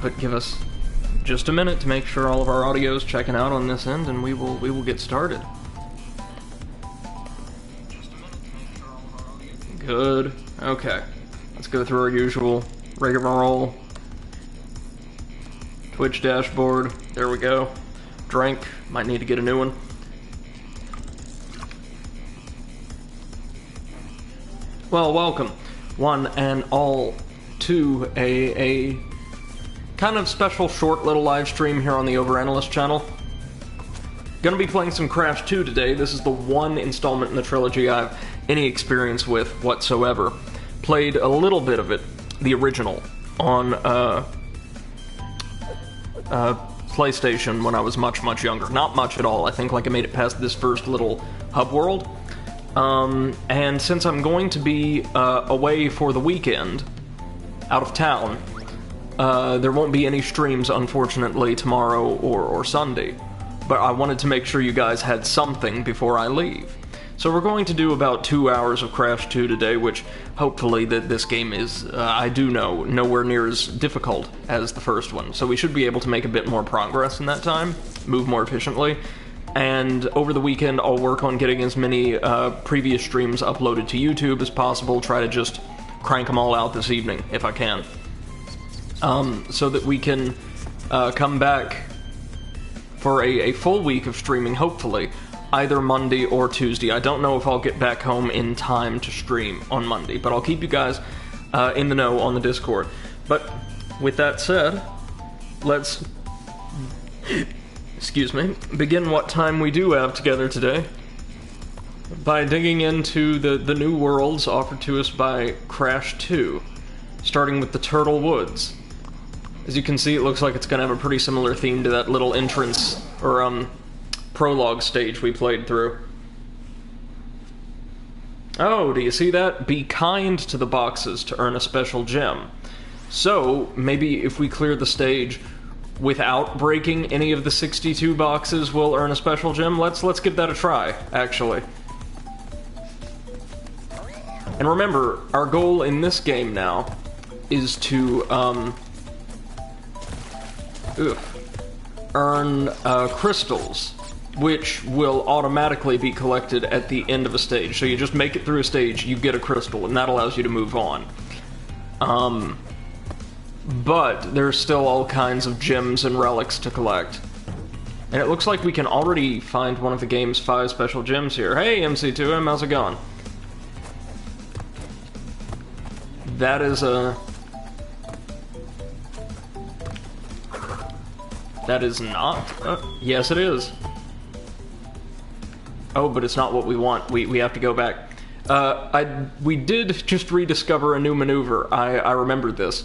but give us just a minute to make sure all of our audio is checking out on this end, and we will get started. Good. Okay. Let's go through our usual rigmarole. Twitch dashboard. There we go. Drink. Might need to get a new one. Well, welcome, one and all, to a kind of special short little live stream here on the Overanalyst channel. Gonna be playing some Crash 2 today. This is the one installment in the trilogy I have any experience with whatsoever. Played a little bit of it, the original, on PlayStation when I was much younger. Not much at all. I think like I made it past this first little hub world. And since I'm going to be away for the weekend, out of town, there won't be any streams, unfortunately, tomorrow or Sunday. But I wanted to make sure you guys had something before I leave. So we're going to do about 2 hours of Crash 2 today, which hopefully this game is, I do know, nowhere near as difficult as the first one. So we should be able to make a bit more progress in that time, move more efficiently. And over the weekend, I'll work on getting as many previous streams uploaded to YouTube as possible, try to just crank them all out this evening, if I can. So that we can come back for a full week of streaming, hopefully, either Monday or Tuesday. I don't know if I'll get back home in time to stream on Monday, but I'll keep you guys in the know on the Discord. But with that said, let's... excuse me, begin what time we do have together today by digging into the new worlds offered to us by Crash 2, starting with the Turtle Woods. As you can see, it looks like it's going to have a pretty similar theme to that little entrance, or prologue stage we played through. Oh, do you see that? Be kind to the boxes to earn a special gem. So, maybe if we clear the stage without breaking any of the 62 boxes, we'll earn a special gem. Let's give that a try, actually. And remember, our goal in this game now is to earn crystals, which will automatically be collected at the end of a stage. So you just make it through a stage, you get a crystal, and that allows you to move on. But there's still all kinds of gems and relics to collect. And it looks like we can already find one of the game's 5 special gems here. Hey, MC2M, how's it going? That is a... That is not... yes, it is. Oh, but it's not what we want. We have to go back. We did just rediscover a new maneuver. I remembered this.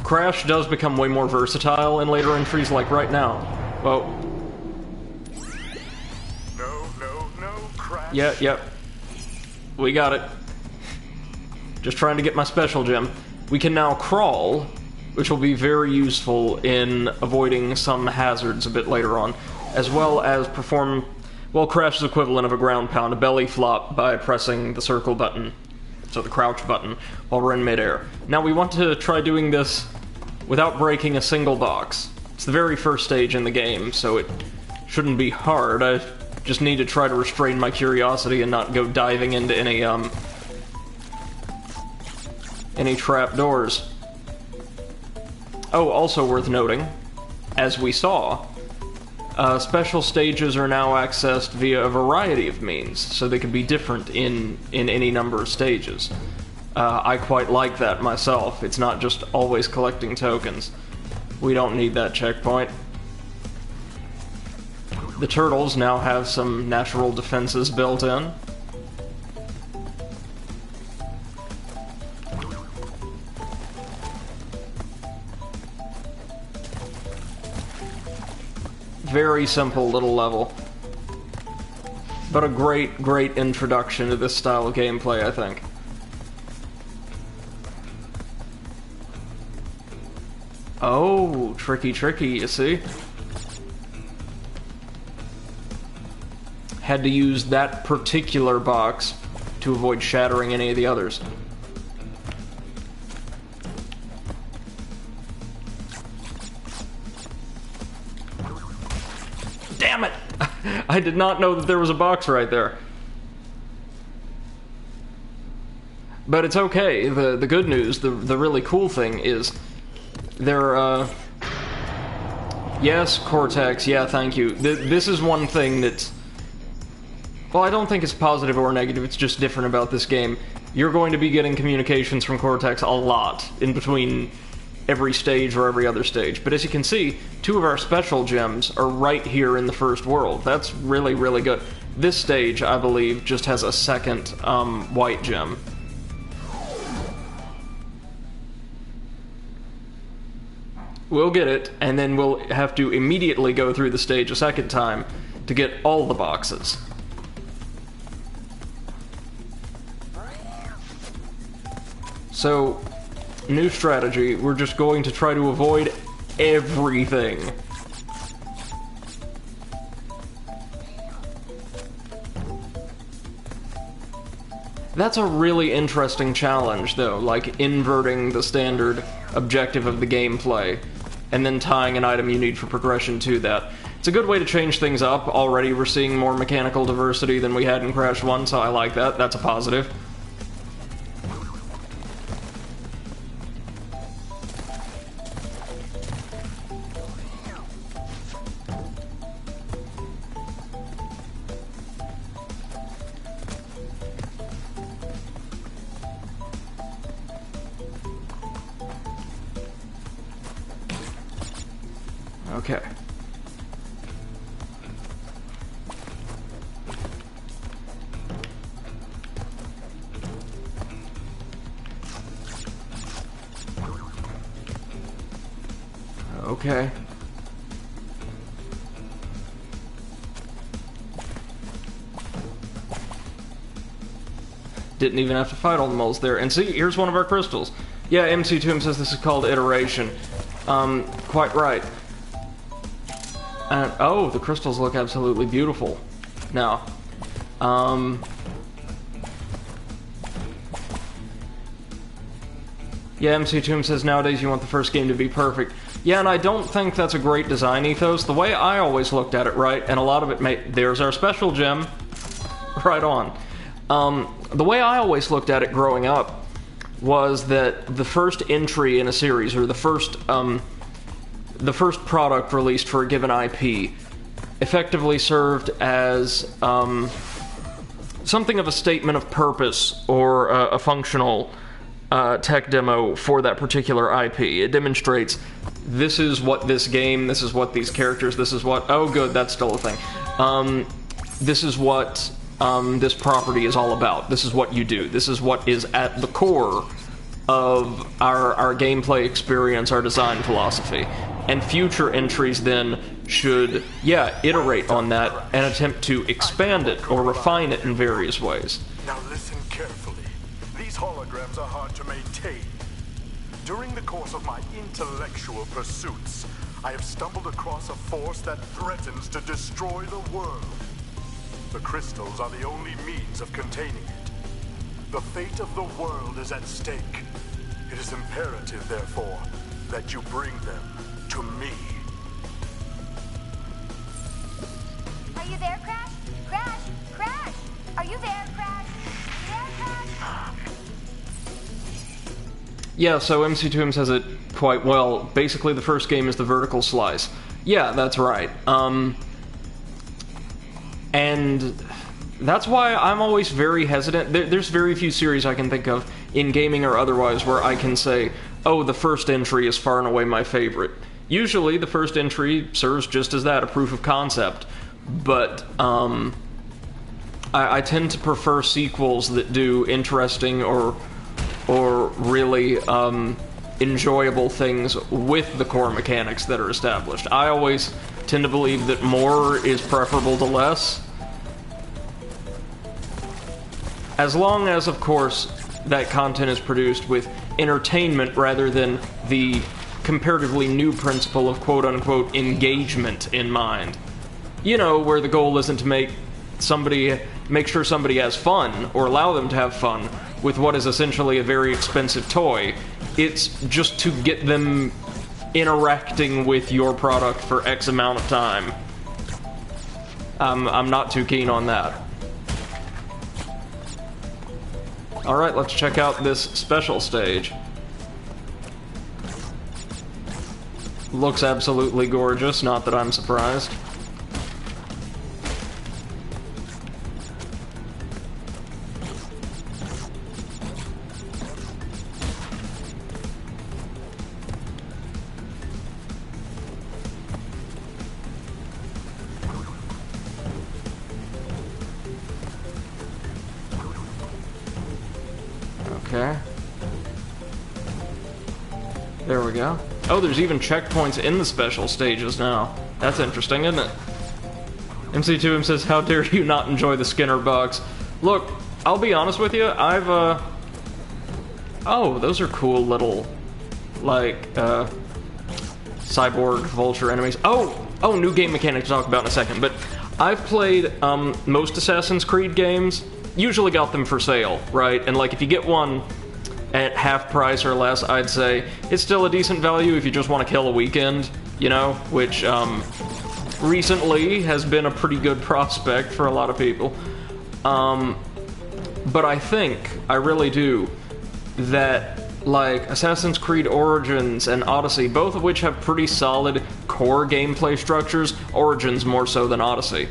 Crash does become way more versatile in later entries, like right now. Whoa. No, Crash. Yep. We got it. Just trying to get my special gem. We can now crawl, which will be very useful in avoiding some hazards a bit later on, as well as perform, well, Crash's equivalent of a ground pound, a belly flop, by pressing the circle button, so the crouch button, while we're in midair. Now we want to try doing this without breaking a single box. It's the very first stage in the game, so it shouldn't be hard. I just need to try to restrain my curiosity and not go diving into any trapdoors. Oh, also worth noting, as we saw, special stages are now accessed via a variety of means, so they can be different in any number of stages. I quite like that myself. It's not just always collecting tokens. We don't need that checkpoint. The turtles now have some natural defenses built in. Very simple little level. But a great introduction to this style of gameplay, I think. Oh, tricky, you see? Had to use that particular box to avoid shattering any of the others. Damn it! I did not know that there was a box right there. But it's okay. The good news, the really cool thing is there, yes, Cortex, yeah, thank you. This is one thing that's... Well, I don't think it's positive or negative, it's just different about this game. You're going to be getting communications from Cortex a lot in between every stage or every other stage. But as you can see, 2 of our special gems are right here in the first world. That's really, really good. This stage, I believe, just has a second white gem. We'll get it, and then we'll have to immediately go through the stage a second time to get all the boxes. So, new strategy, we're just going to try to avoid everything. That's a really interesting challenge, though, like inverting the standard objective of the gameplay, and then tying an item you need for progression to that. It's a good way to change things up. Already we're seeing more mechanical diversity than we had in Crash 1, so I like that. That's a positive. Okay. Okay. Didn't even have to fight all the moles there. And see, here's one of our crystals. Yeah, MC Tomb says this is called iteration. Quite right. And, oh, the crystals look absolutely beautiful. Now, yeah, MC Tomb says nowadays you want the first game to be perfect. Yeah, and I don't think that's a great design ethos. The way I always looked at it, right, and a lot of it there's our special gem. Right on. The way I always looked at it growing up was that the first entry in a series, or the first product released for a given IP, effectively served as something of a statement of purpose or a functional tech demo for that particular IP. It demonstrates this is what this game, this is what these characters, this is what... Oh, good, that's still a thing. This is what this property is all about. This is what you do. This is what is at the core of our gameplay experience, our design philosophy. And future entries then should, yeah, iterate on that and attempt to expand it or refine it in various ways. Now listen carefully. These holograms are hard to maintain. During the course of my intellectual pursuits, I have stumbled across a force that threatens to destroy the world. The crystals are the only means of containing it. The fate of the world is at stake. It is imperative, therefore, that you bring them to me. Are you there, Crash? Crash! Crash! Are you there, Crash? There, Crash? Yeah, so MC Tomb says it quite well. Basically, the first game is the vertical slice. Yeah, that's right. And that's why I'm always very hesitant. There's very few series I can think of, in gaming or otherwise, where I can say, oh, the first entry is far and away my favorite. Usually, the first entry serves just as that, a proof of concept. But, I tend to prefer sequels that do interesting or really, enjoyable things with the core mechanics that are established. I always tend to believe that more is preferable to less. As long as, of course, that content is produced with entertainment rather than the comparatively new principle of quote-unquote engagement in mind. You know, where the goal isn't to make sure somebody has fun, or allow them to have fun, with what is essentially a very expensive toy. It's just to get them interacting with your product for X amount of time. I'm not too keen on that. Alright, let's check out this special stage. Looks absolutely gorgeous, not that I'm surprised. Okay. There we go. Oh, there's even checkpoints in the special stages now. That's interesting, isn't it? MC2M says, how dare you not enjoy the Skinner box? Look, I'll be honest with you, I've, Oh, those are cool little, like, cyborg vulture enemies. Oh, new game mechanic to talk about in a second, but I've played, most Assassin's Creed games, usually got them for sale, right? And, like, if you get one at half price or less, I'd say it's still a decent value if you just want to kill a weekend, you know, which recently has been a pretty good prospect for a lot of people. But I think, I really do, that like Assassin's Creed Origins and Odyssey, both of which have pretty solid core gameplay structures, Origins more so than Odyssey,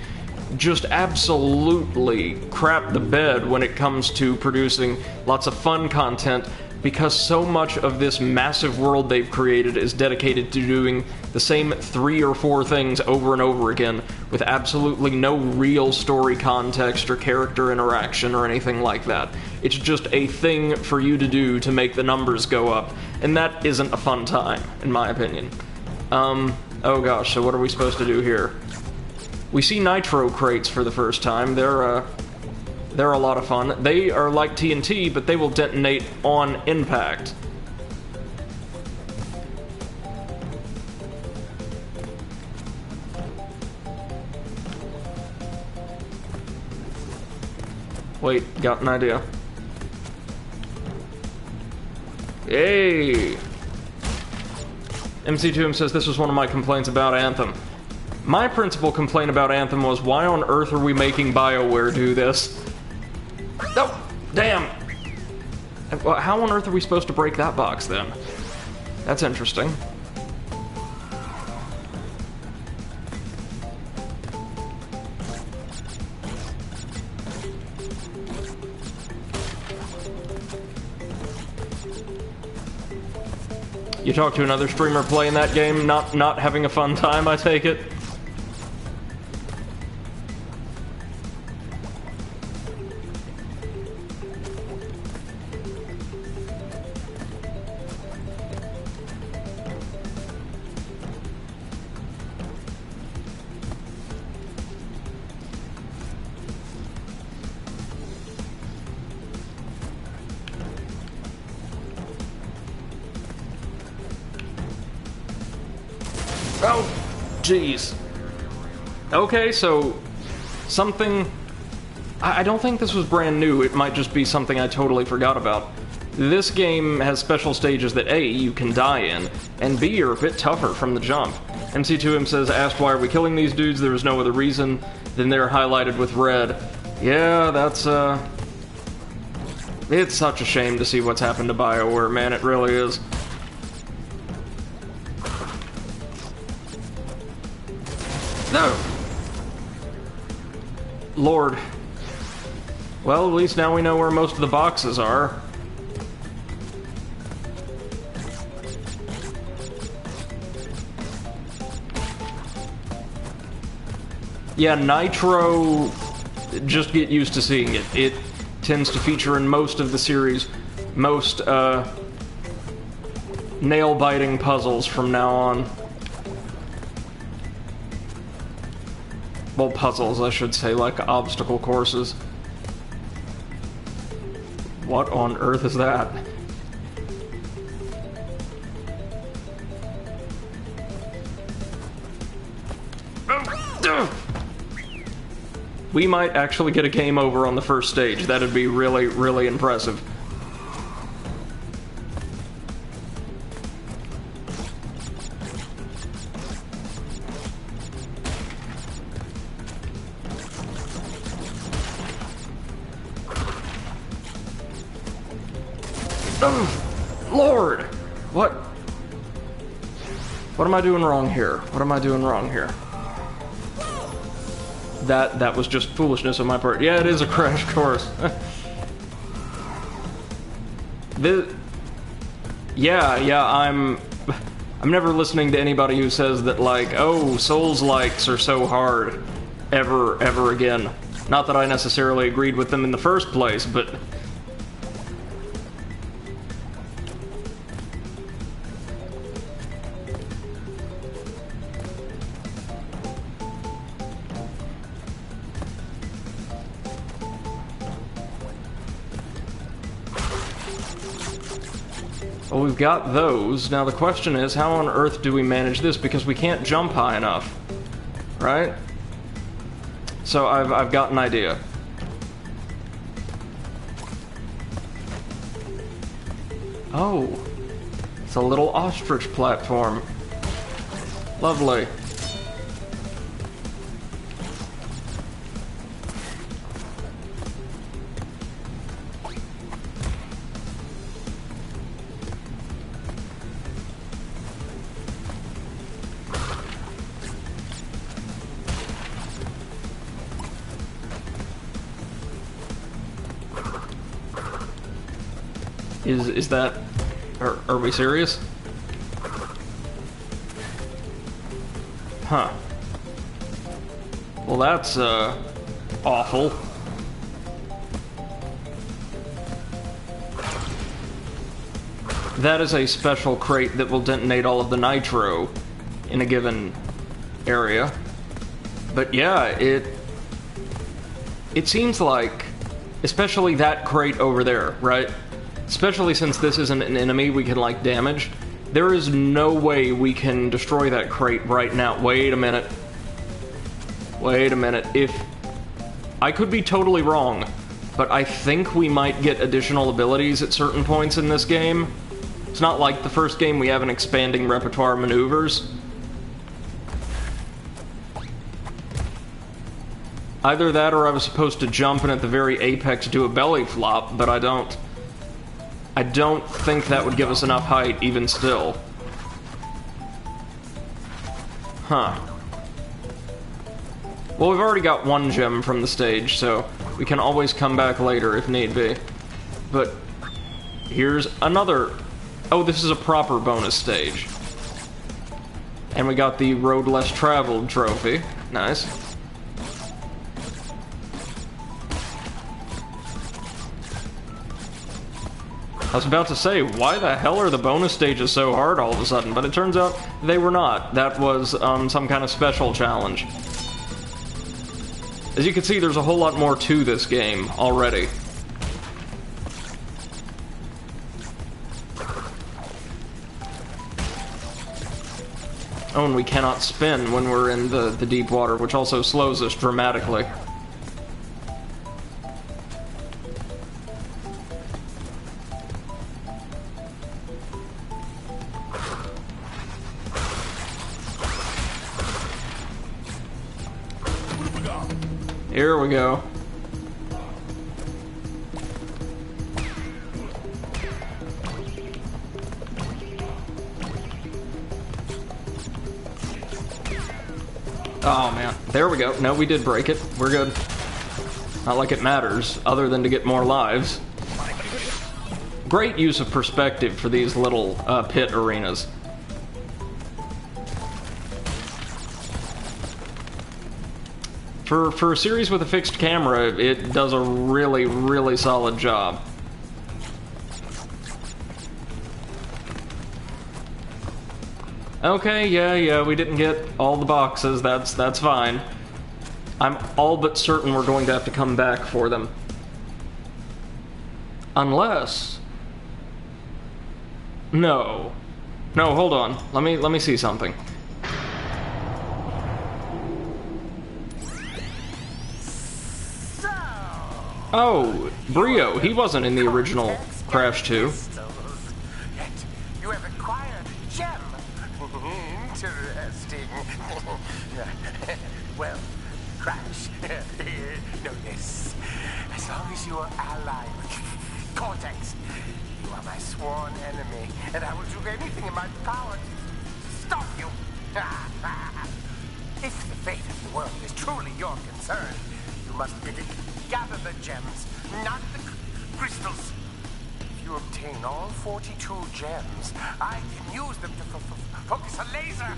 just absolutely crap the bed when it comes to producing lots of fun content, because so much of this massive world they've created is dedicated to doing the same 3 or 4 things over and over again, with absolutely no real story context or character interaction or anything like that. It's just a thing for you to do to make the numbers go up, and that isn't a fun time, in my opinion. Oh gosh, so what are we supposed to do here? We see nitro crates for the first time. They're a lot of fun. They are like TNT, but they will detonate on impact. Wait, got an idea. Yay! MC2M says this was one of my complaints about Anthem. My principal complaint about Anthem was, why on earth are we making BioWare do this? Oh, damn! How on earth are we supposed to break that box, then? That's interesting. You talk to another streamer playing that game, not having a fun time, I take it? Oh, jeez. Okay, so something... I don't think this was brand new. It might just be something I totally forgot about. This game has special stages that A, you can die in, and B, are a bit tougher from the jump. MC2M says, asked why are we killing these dudes, there is no other reason, then they're highlighted with red. Yeah, that's, it's such a shame to see what's happened to BioWare, man, it really is. No! Lord. Well, at least now we know where most of the boxes are. Yeah, Nitro, just get used to seeing it. It tends to feature in most of the series, most, nail-biting puzzles from now on. Well, puzzles, I should say, like obstacle courses. What on earth is that? We might actually get a game over on the first stage. That'd be really, really impressive. Lord! What? What am I doing wrong here? What am I doing wrong here? That was just foolishness on my part. Yeah, it is a crash course. Yeah, I'm never listening to anybody who says that, like, oh, Souls-likes are so hard ever again. Not that I necessarily agreed with them in the first place, but... Well, we've got those. Now the question is, how on earth do we manage this? Because we can't jump high enough, right? So I've got an idea. Oh, it's a little ostrich platform. Lovely. Is that... Are we serious? Huh. Well, that's, awful. That is a special crate that will detonate all of the nitro in a given area. But yeah, it seems like, especially that crate over there, right? Especially since this isn't an enemy we can, like, damage. There is no way we can destroy that crate right now. Wait a minute. Wait a minute. I could be totally wrong, but I think we might get additional abilities at certain points in this game. It's not like the first game we have an expanding repertoire of maneuvers. Either that or I was supposed to jump and at the very apex do a belly flop, but I don't think that would give us enough height, even still. Huh. Well, we've already got one gem from the stage, so we can always come back later if need be. But here's another... Oh, this is a proper bonus stage. And we got the Road Less Traveled trophy. Nice. I was about to say, why the hell are the bonus stages so hard all of a sudden? But it turns out they were not. That was some kind of special challenge. As you can see, there's a whole lot more to this game already. Oh, and we cannot spin when we're in the deep water, which also slows us dramatically. Here we go. Oh man, there we go. No, we did break it. We're good. Not like it matters, other than to get more lives. Great use of perspective for these little pit arenas. For a series with a fixed camera, it does a really, really solid job. Okay, yeah, we didn't get all the boxes, that's fine. I'm all but certain we're going to have to come back for them. Unless... No. No, hold on. Let me see something. Oh, Brio, he wasn't in the original Crash 2. You have acquired a gem. Interesting. Well, Crash, know this. As long as you are allied with Cortex, you are my sworn enemy, and I will do anything in my power to stop you. If the fate of the world is truly your concern, you must gather the gems, not the crystals. If you obtain all 42 gems, I can use them to focus a laser.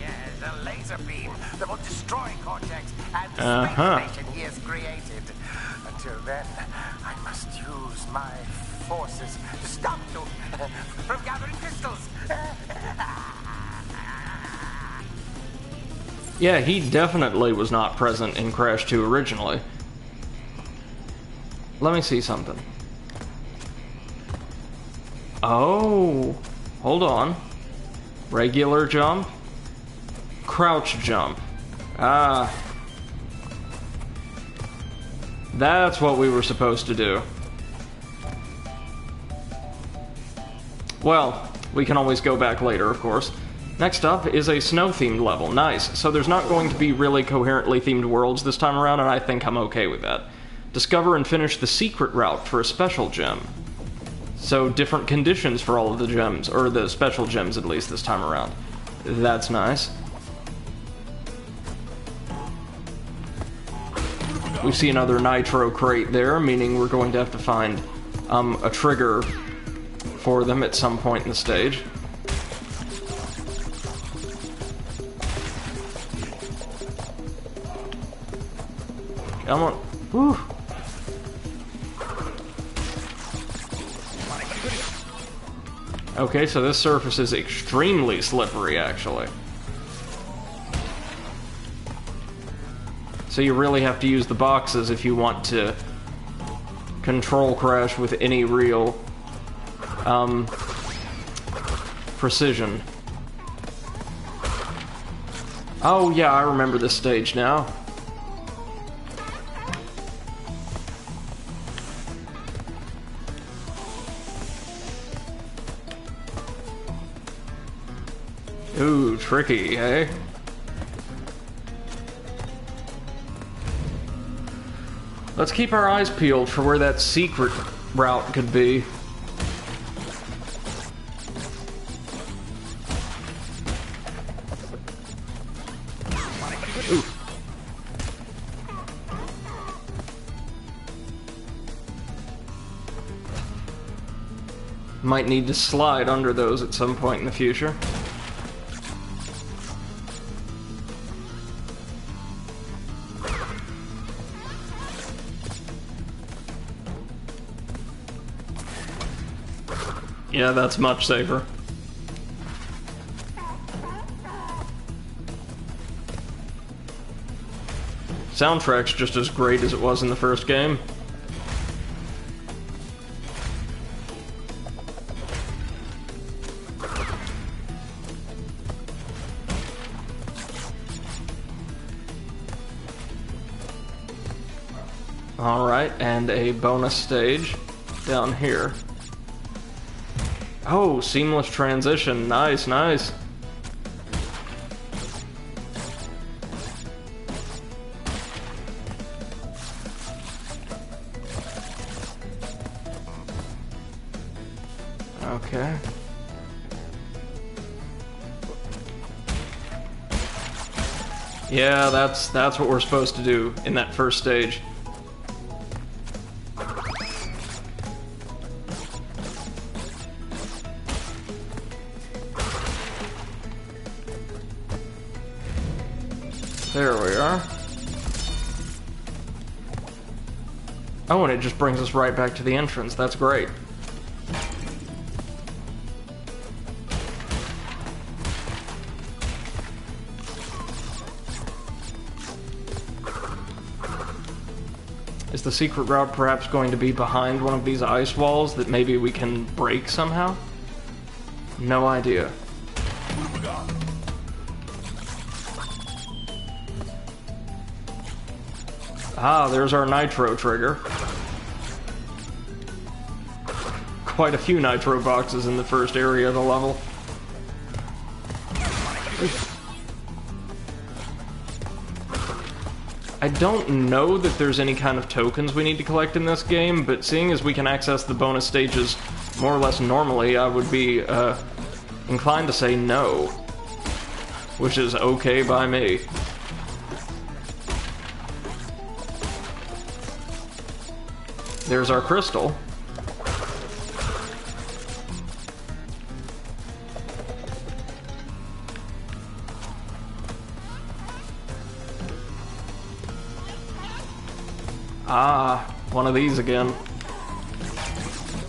Yes, a laser beam that will destroy Cortex and the space station he has created. Until then, I must use my forces to stop you from gathering crystals. Yeah, he definitely was not present in Crash 2 originally. Let me see something. Oh, hold on. Regular jump, crouch jump. Ah, that's what we were supposed to do. Well, we can always go back later, of course. Next up is a snow-themed level. Nice. So there's not going to be really coherently themed worlds this time around, and I think I'm okay with that. Discover and finish the secret route for a special gem. So different conditions for all of the gems, or the special gems at least this time around. That's nice. We see another nitro crate there, meaning we're going to have to find a trigger for them at some point in the stage. Come on. Whew. Okay, so this surface is extremely slippery, actually. So you really have to use the boxes if you want to control Crash with any real precision. Oh yeah, I remember this stage now. Ooh, tricky, eh? Let's keep our eyes peeled for where that secret route could be. Ooh. Might need to slide under those at some point in the future. Yeah, that's much safer. Soundtrack's just as great as it was in the first game. Alright, and a bonus stage down here. Oh, seamless transition. Nice, nice. Okay. Yeah, that's what we're supposed to do in that first stage. There we are. Oh, and it just brings us right back to the entrance. That's great. Is the secret route perhaps going to be behind one of these ice walls that maybe we can break somehow? No idea. Ah, there's our nitro trigger. Quite a few nitro boxes in the first area of the level. I don't know that there's any kind of tokens we need to collect in this game, but seeing as we can access the bonus stages more or less normally, I would be inclined to say no, which is okay by me. There's our crystal. Ah, one of these again.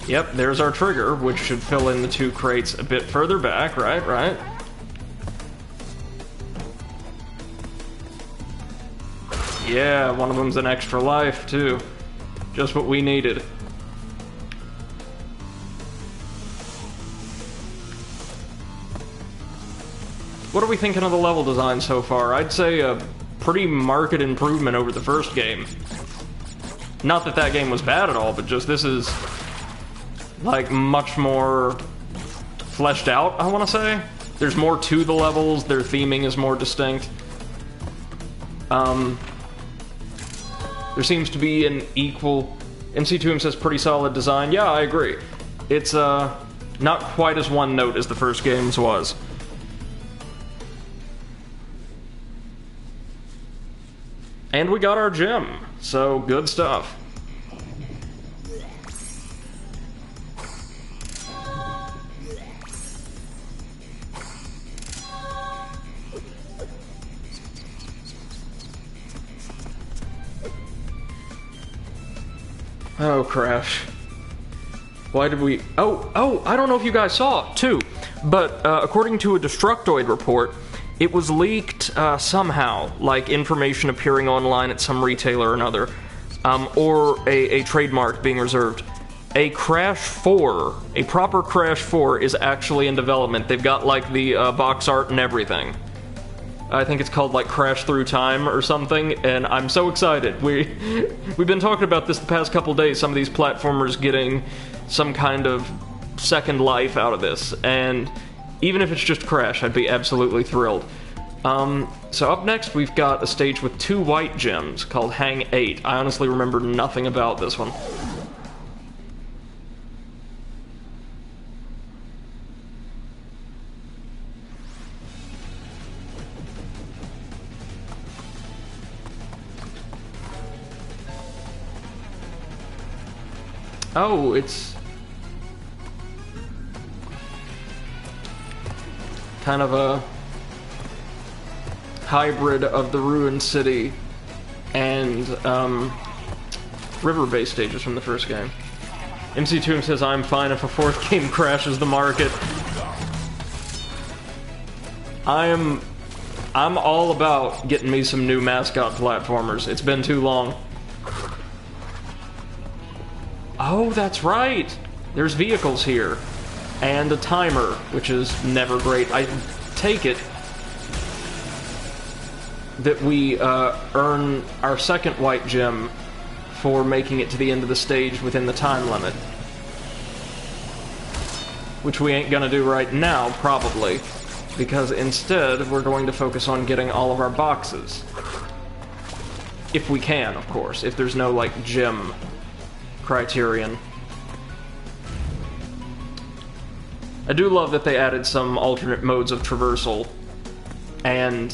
Yep, there's our trigger, which should fill in the 2 crates a bit further back, right? Yeah, one of them's an extra life, too. Just what we needed. What are we thinking of the level design so far? I'd say a pretty marked improvement over the first game. Not that that game was bad at all, but just this is, like, much more fleshed out, I want to say. There's more to the levels, their theming is more distinct. There seems to be an equal... MC2M says pretty solid design. Yeah, I agree. It's, not quite as one note as the first game's was. And we got our gem, so good stuff. Oh, Crash. Why did we... Oh, I don't know if you guys saw it, too. But, according to a Destructoid report, it was leaked, somehow, like information appearing online at some retailer or another, or a trademark being reserved. A Crash 4, a proper Crash 4 is actually in development. They've got, like, the, box art and everything. I think it's called, like, Crash Through Time or something, and I'm so excited. We've been talking about this the past couple days, some of these platformers getting some kind of second life out of this, and even if it's just Crash, I'd be absolutely thrilled. So up next, we've got a stage with 2 white gems called Hang 8. I honestly remember nothing about this one. Oh, it's kind of a hybrid of the Ruined City and river-based stages from the first game. MC2M says, I'm fine if a 4th game crashes the market. I'm all about getting me some new mascot platformers. It's been too long. Oh, that's right! There's vehicles here. And a timer, which is never great. I take it that we earn our 2nd white gem for making it to the end of the stage within the time limit. Which we ain't gonna do right now, probably. Because instead, we're going to focus on getting all of our boxes. If we can, of course. If there's no, like, gem criterion. I do love that they added some alternate modes of traversal and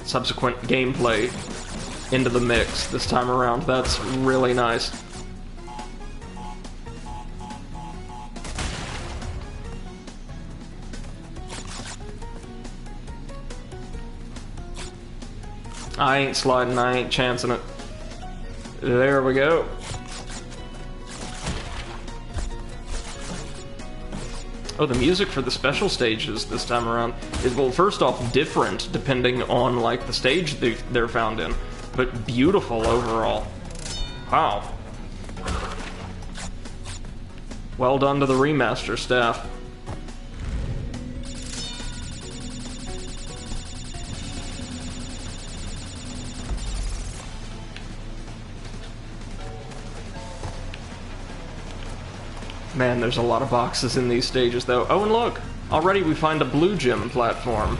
subsequent gameplay into the mix this time around. That's really nice. I ain't sliding, I ain't chancing it. There we go. Oh, the music for the special stages this time around is, well, first off, different depending on, like, the stage they're found in, but beautiful overall. Wow. Well done to the remaster staff. Man, there's a lot of boxes in these stages, though. Oh, and look! Already we find a blue gem platform.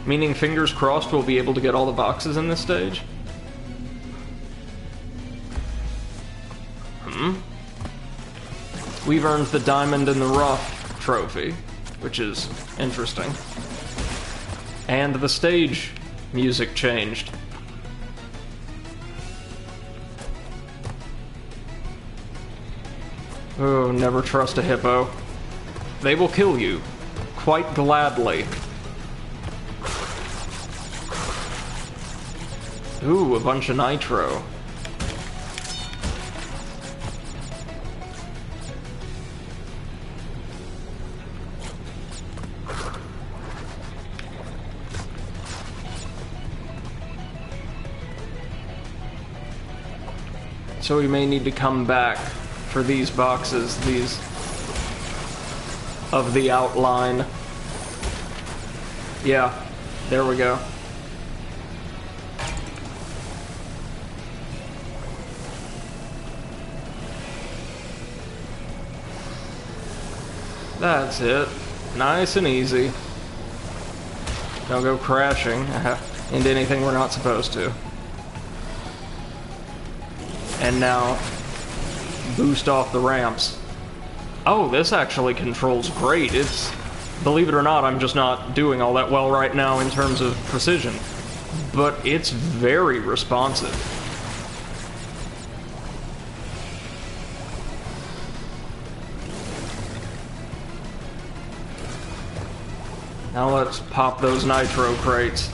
Meaning, fingers crossed, we'll be able to get all the boxes in this stage? we've earned the Diamond in the Rough trophy, which is interesting. And the stage music changed. Oh, never trust a hippo. They will kill you, quite gladly. Ooh, a bunch of nitro. So we may need to come back for these boxes, these of the outline. Yeah, there we go. That's it. Nice and easy. Don't go crashing into anything we're not supposed to. And now, boost off the ramps. Oh, this actually controls great. It's, believe it or not, I'm just not doing all that well right now in terms of precision. But it's very responsive. Now let's pop those nitro crates.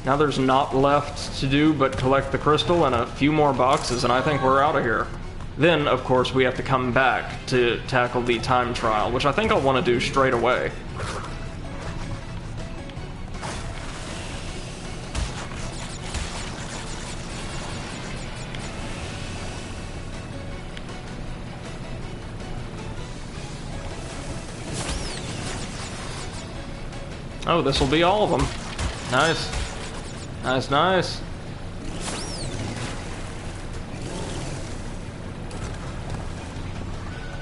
Now there's not left to do but collect the crystal and a few more boxes, and I think we're out of here. Then, of course, we have to come back to tackle the time trial, which I think I'll want to do straight away. Oh, this will be all of them. Nice. Nice, nice.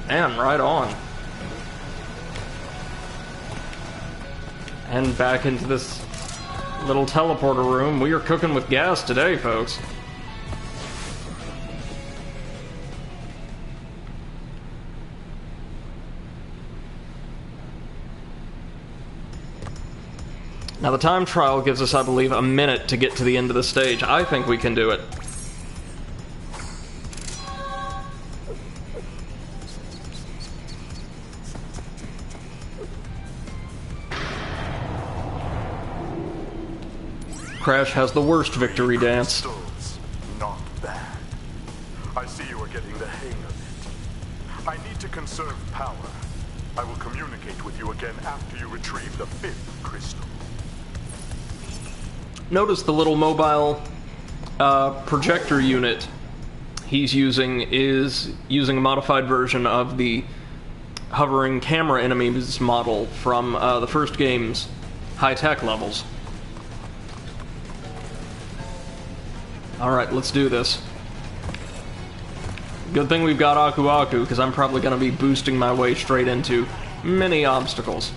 Man, right on. And back into this little teleporter room. We are cooking with gas today, folks. Now the time trial gives us, I believe, a minute to get to the end of the stage. I think we can do it. Crash has the worst victory dance. Crystals, not bad. I see you are getting the hang of it. I need to conserve power. I will communicate with you again after you retrieve the 5th crystal. Notice the little mobile projector unit he's using is using a modified version of the hovering camera enemies model from the first game's high-tech levels. Alright, let's do this. Good thing we've got Aku Aku, because I'm probably going to be boosting my way straight into many obstacles.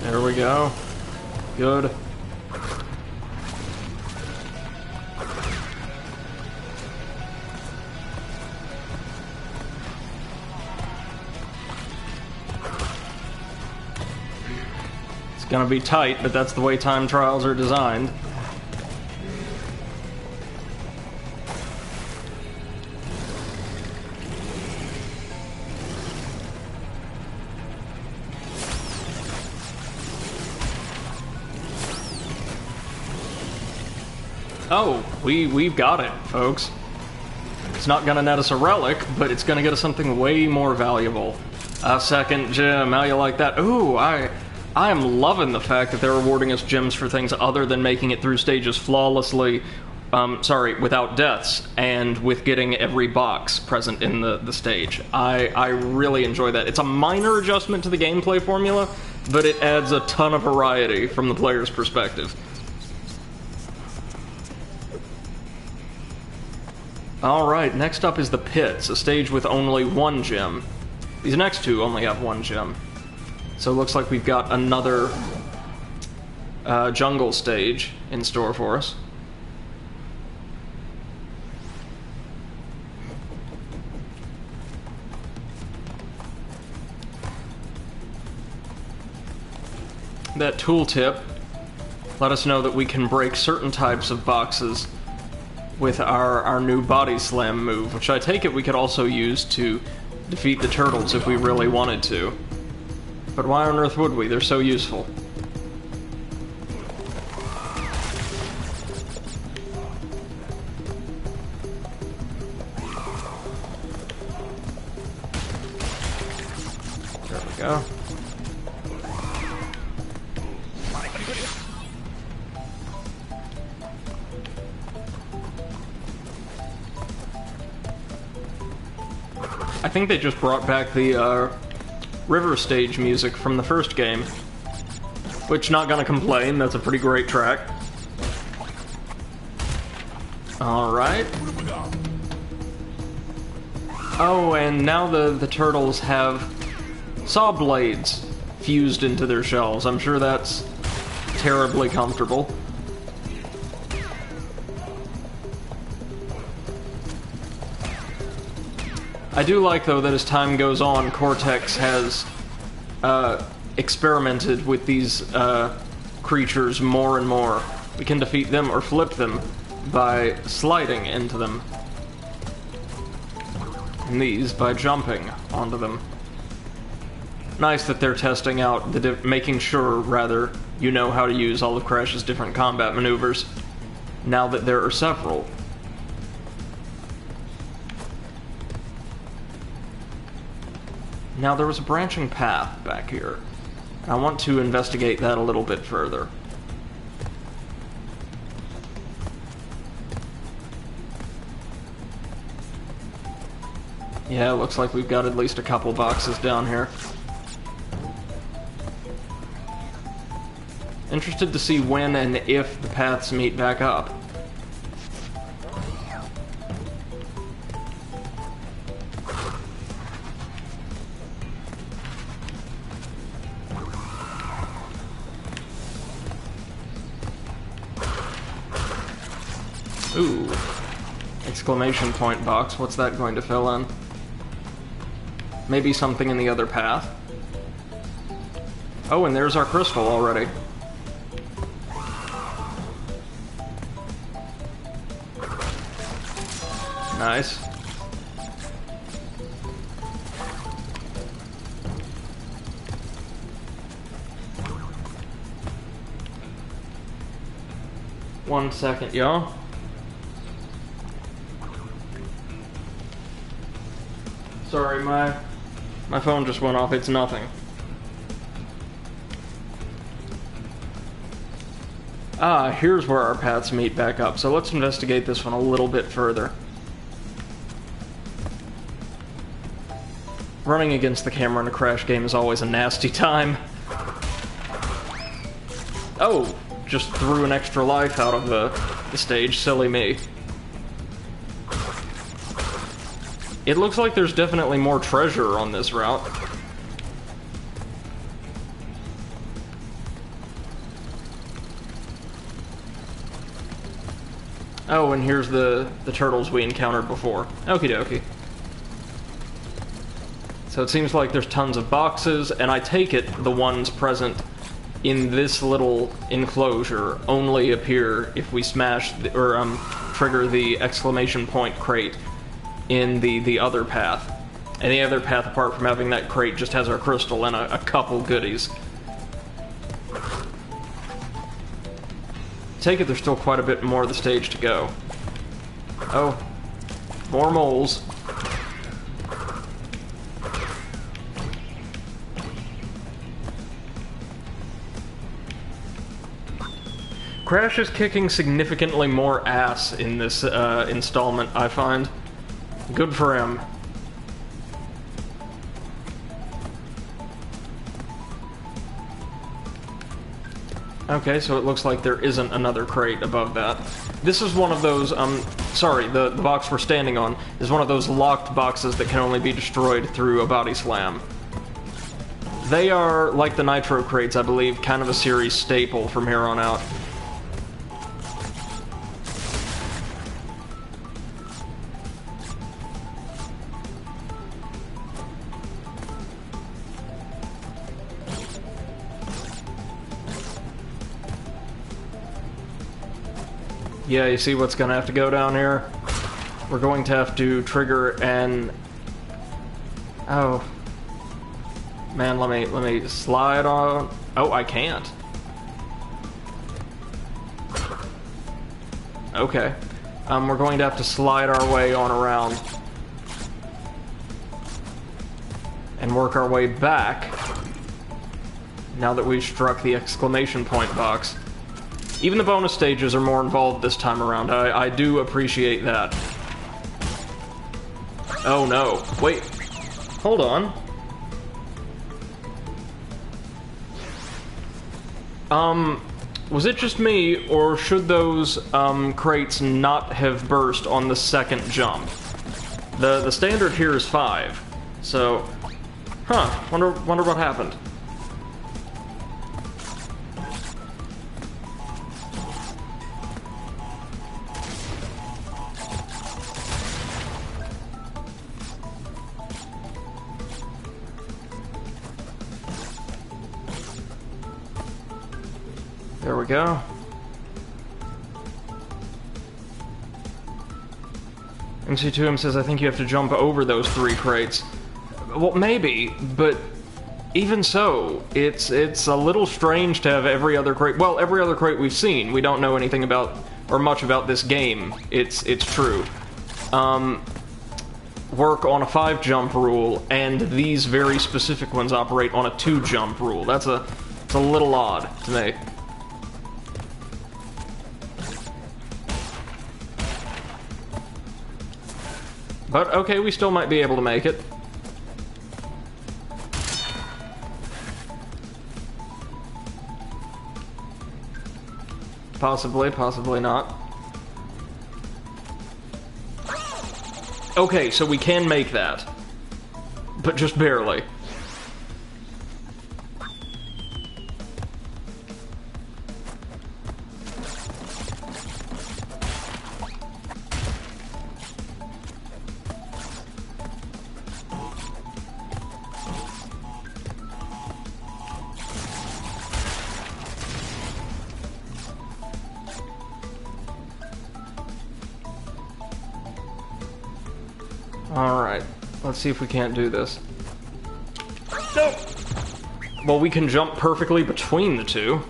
There we go. Good. It's gonna be tight, but that's the way time trials are designed. Oh, we've got it, folks. It's not gonna net us a relic, but it's gonna get us something way more valuable. A second gem, how you like that? Ooh, I am loving the fact that they're rewarding us gems for things other than making it through stages flawlessly, without deaths, and with getting every box present in the stage. I really enjoy that. It's a minor adjustment to the gameplay formula, but it adds a ton of variety from the player's perspective. Alright, next up is the Pits, a stage with only one gem. These next two only have one gem. So it looks like we've got another jungle stage in store for us. That tooltip let us know that we can break certain types of boxes with our new body slam move, which I take it we could also use to defeat the turtles if we really wanted to. But why on earth would we? They're so useful. There we go. I think they just brought back the river stage music from the first game, which, not gonna complain, that's a pretty great track. Alright. Oh, and now the turtles have saw blades fused into their shells. I'm sure that's terribly comfortable. I do like, though, that as time goes on, Cortex has experimented with these creatures more and more. We can defeat them or flip them by sliding into them. And these by jumping onto them. Nice that they're testing out, making sure, rather, you know how to use all of Crash's different combat maneuvers, now that there are several. Now, there was a branching path back here. I want to investigate that a little bit further. Yeah, it looks like we've got at least a couple boxes down here. Interested to see when and if the paths meet back up. Ooh. Exclamation point box. What's that going to fill in? Maybe something in the other path. Oh, and there's our crystal already. Nice. One second, y'all. Sorry, my phone just went off. It's nothing. Ah, here's where our paths meet back up. So let's investigate this one a little bit further. Running against the camera in a Crash game is always a nasty time. Oh, just threw an extra life out of the stage. Silly me. It looks like there's definitely more treasure on this route. Oh, and here's the turtles we encountered before. Okie dokie. So it seems like there's tons of boxes, and I take it the ones present in this little enclosure only appear if we smash or trigger the exclamation point crate in the other path. And the other path, apart from having that crate, just has our crystal and a couple goodies. Take it there's still quite a bit more of the stage to go. Oh, more moles. Crash is kicking significantly more ass in this installment, I find. Good for him. Okay, so it looks like there isn't another crate above that. This is one of those, sorry, the box we're standing on is one of those locked boxes that can only be destroyed through a body slam. They are, like the Nitro crates, I believe, kind of a series staple from here on out. Yeah, you see what's gonna have to go down here? We're going to have to trigger an... Oh. Man, let me slide on... Oh, I can't. Okay. We're going to have to slide our way on around. And work our way back. Now that we've struck the exclamation point box. Even the bonus stages are more involved this time around. I do appreciate that. Oh no. Wait. Hold on. Was it just me, or should those, crates not have burst on the second jump? The standard here is 5. So, wonder what happened. There we go. MC2M says, I think you have to jump over those 3 crates. Well, maybe, but even so, it's a little strange to have every other crate... Well, every other crate we've seen, we don't know anything about, or much about this game. It's true. Work on a 5-jump rule, and these very specific ones operate on a 2-jump rule. It's a little odd to me. But, okay, we still might be able to make it. Possibly, possibly not. Okay, so we can make that. But just barely. Alright, let's see if we can't do this. Nope! Well, we can jump perfectly between the two.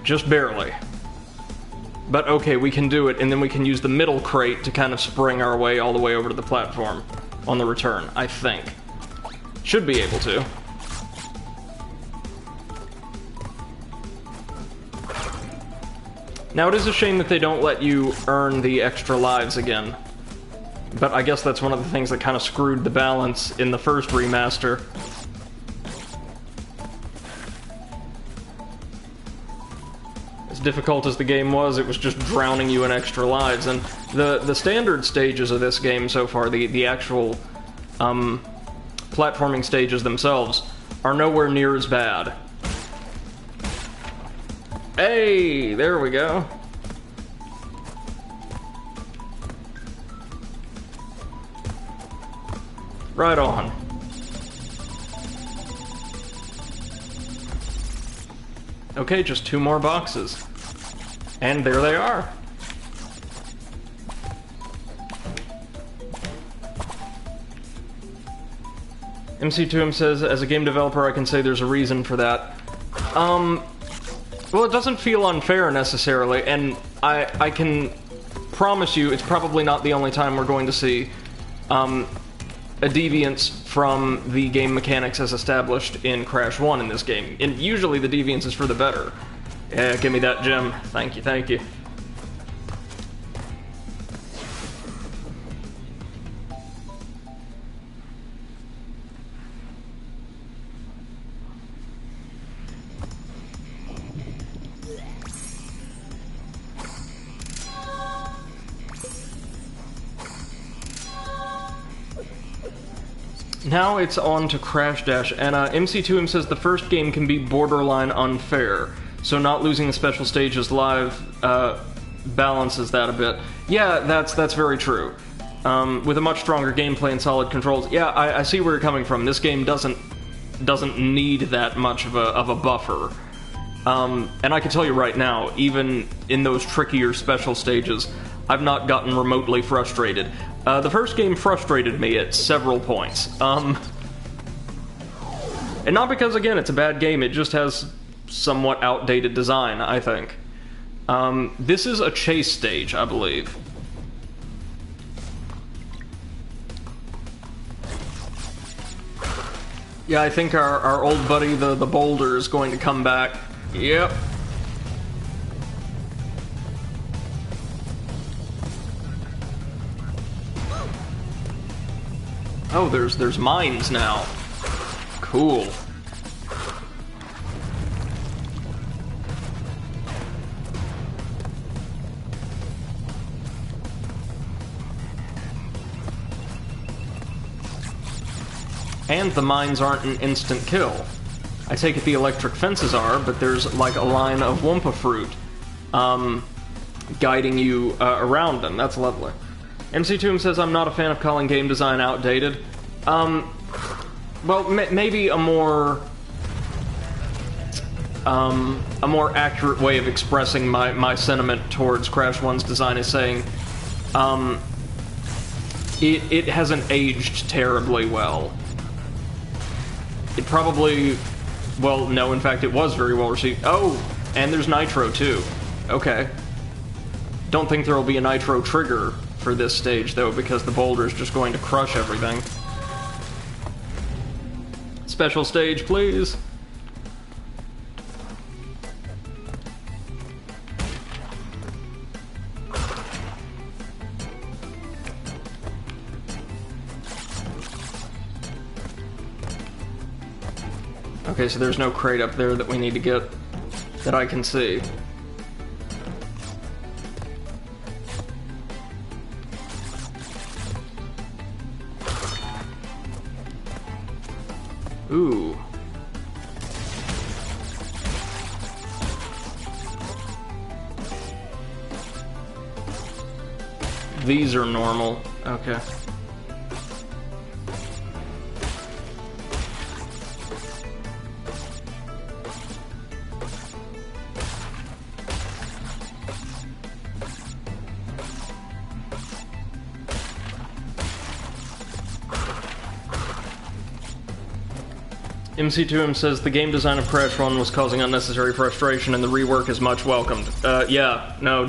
Just barely. But okay, we can do it, and then we can use the middle crate to kind of spring our way all the way over to the platform on the return, I think. Should be able to. Now, it is a shame that they don't let you earn the extra lives again. But I guess that's one of the things that kind of screwed the balance in the first remaster. As difficult as the game was, it was just drowning you in extra lives, and the standard stages of this game so far, the actual platforming stages themselves, are nowhere near as bad. Hey, there we go. Right on. Okay, just 2 more boxes. And there they are. MC2M says, as a game developer, I can say there's a reason for that. Well, it doesn't feel unfair necessarily, and I can promise you it's probably not the only time we're going to see a deviance from the game mechanics as established in Crash 1 in this game. And usually the deviance is for the better. Yeah, give me that gem. Thank you, thank you. Now it's on to Crash Dash, and MC2M says the first game can be borderline unfair, so not losing the special stages live balances that a bit. Yeah, that's very true. With a much stronger gameplay and solid controls, yeah, I see where you're coming from. This game doesn't need that much of a buffer. And I can tell you right now, even in those trickier special stages, I've not gotten remotely frustrated. The first game frustrated me at several points. And not because, again, it's a bad game, it just has somewhat outdated design, I think. This is a chase stage, I believe. Yeah, I think our old buddy, the boulder, is going to come back. Yep. Oh, there's mines now. Cool. And the mines aren't an instant kill. I take it the electric fences are, but there's like a line of Wumpa fruit guiding you around them. That's lovely. MC2M says, I'm not a fan of calling game design outdated. Well, maybe a more accurate way of expressing my sentiment towards Crash 1's design is saying, it hasn't aged terribly well. It probably, well, no, in fact, it was very well received. Oh, and there's Nitro, too. Okay. Don't think there will be a Nitro trigger for this stage, though, because the boulder is just going to crush everything. Special stage, please. Okay, so there's no crate up there that we need to get that I can see. Ooh. These are normal. Okay. MC2M says the game design of Crash 1 was causing unnecessary frustration and the rework is much welcomed. Yeah, no,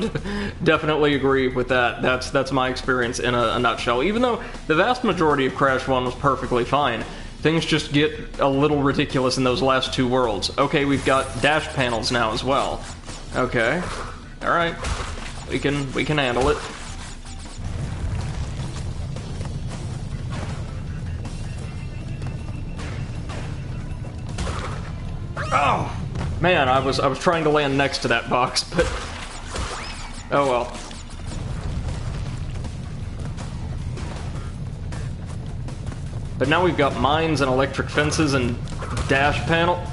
definitely agree with that. That's my experience in a nutshell. Even though the vast majority of Crash 1 was perfectly fine, things just get a little ridiculous in those last two worlds. Okay, we've got dash panels now as well. Okay. Alright. We can handle it. Oh! Man, I was trying to land next to that box, but... oh well. But now we've got mines and electric fences and dash panels.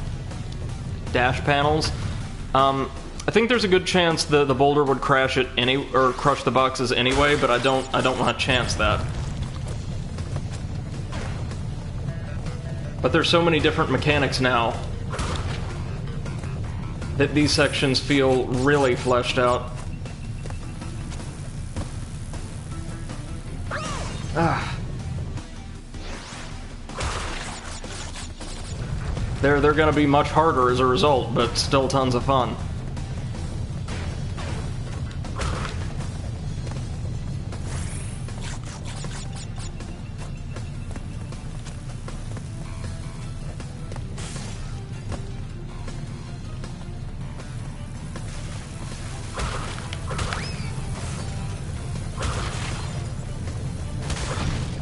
I think there's a good chance the boulder would crash it or crush the boxes anyway, but I don't want to chance that. But there's so many different mechanics now that these sections feel really fleshed out. They're gonna be much harder as a result, but still tons of fun.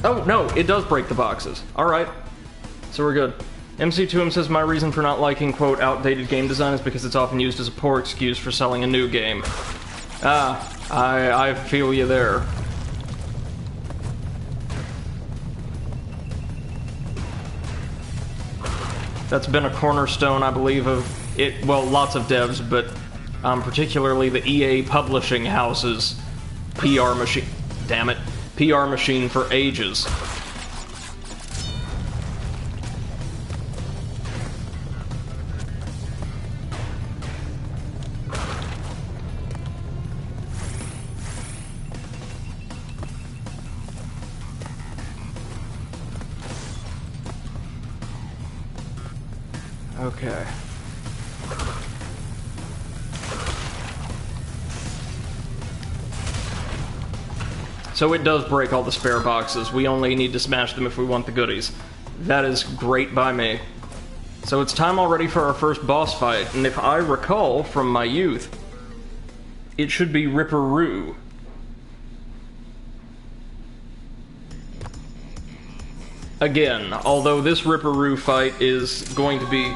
Oh, no, it does break the boxes. Alright. So we're good. MC2M says, my reason for not liking, quote, outdated game design is because it's often used as a poor excuse for selling a new game. I feel you there. That's been a cornerstone, I believe, of it, well, lots of devs, but particularly the EA publishing house's PR machine. Damn it. PR machine for ages. Okay. So it does break all the spare boxes. We only need to smash them if we want the goodies. That is great by me. So it's time already for our first boss fight, and if I recall from my youth, it should be Ripperoo. Again, although this Ripperoo fight is going to be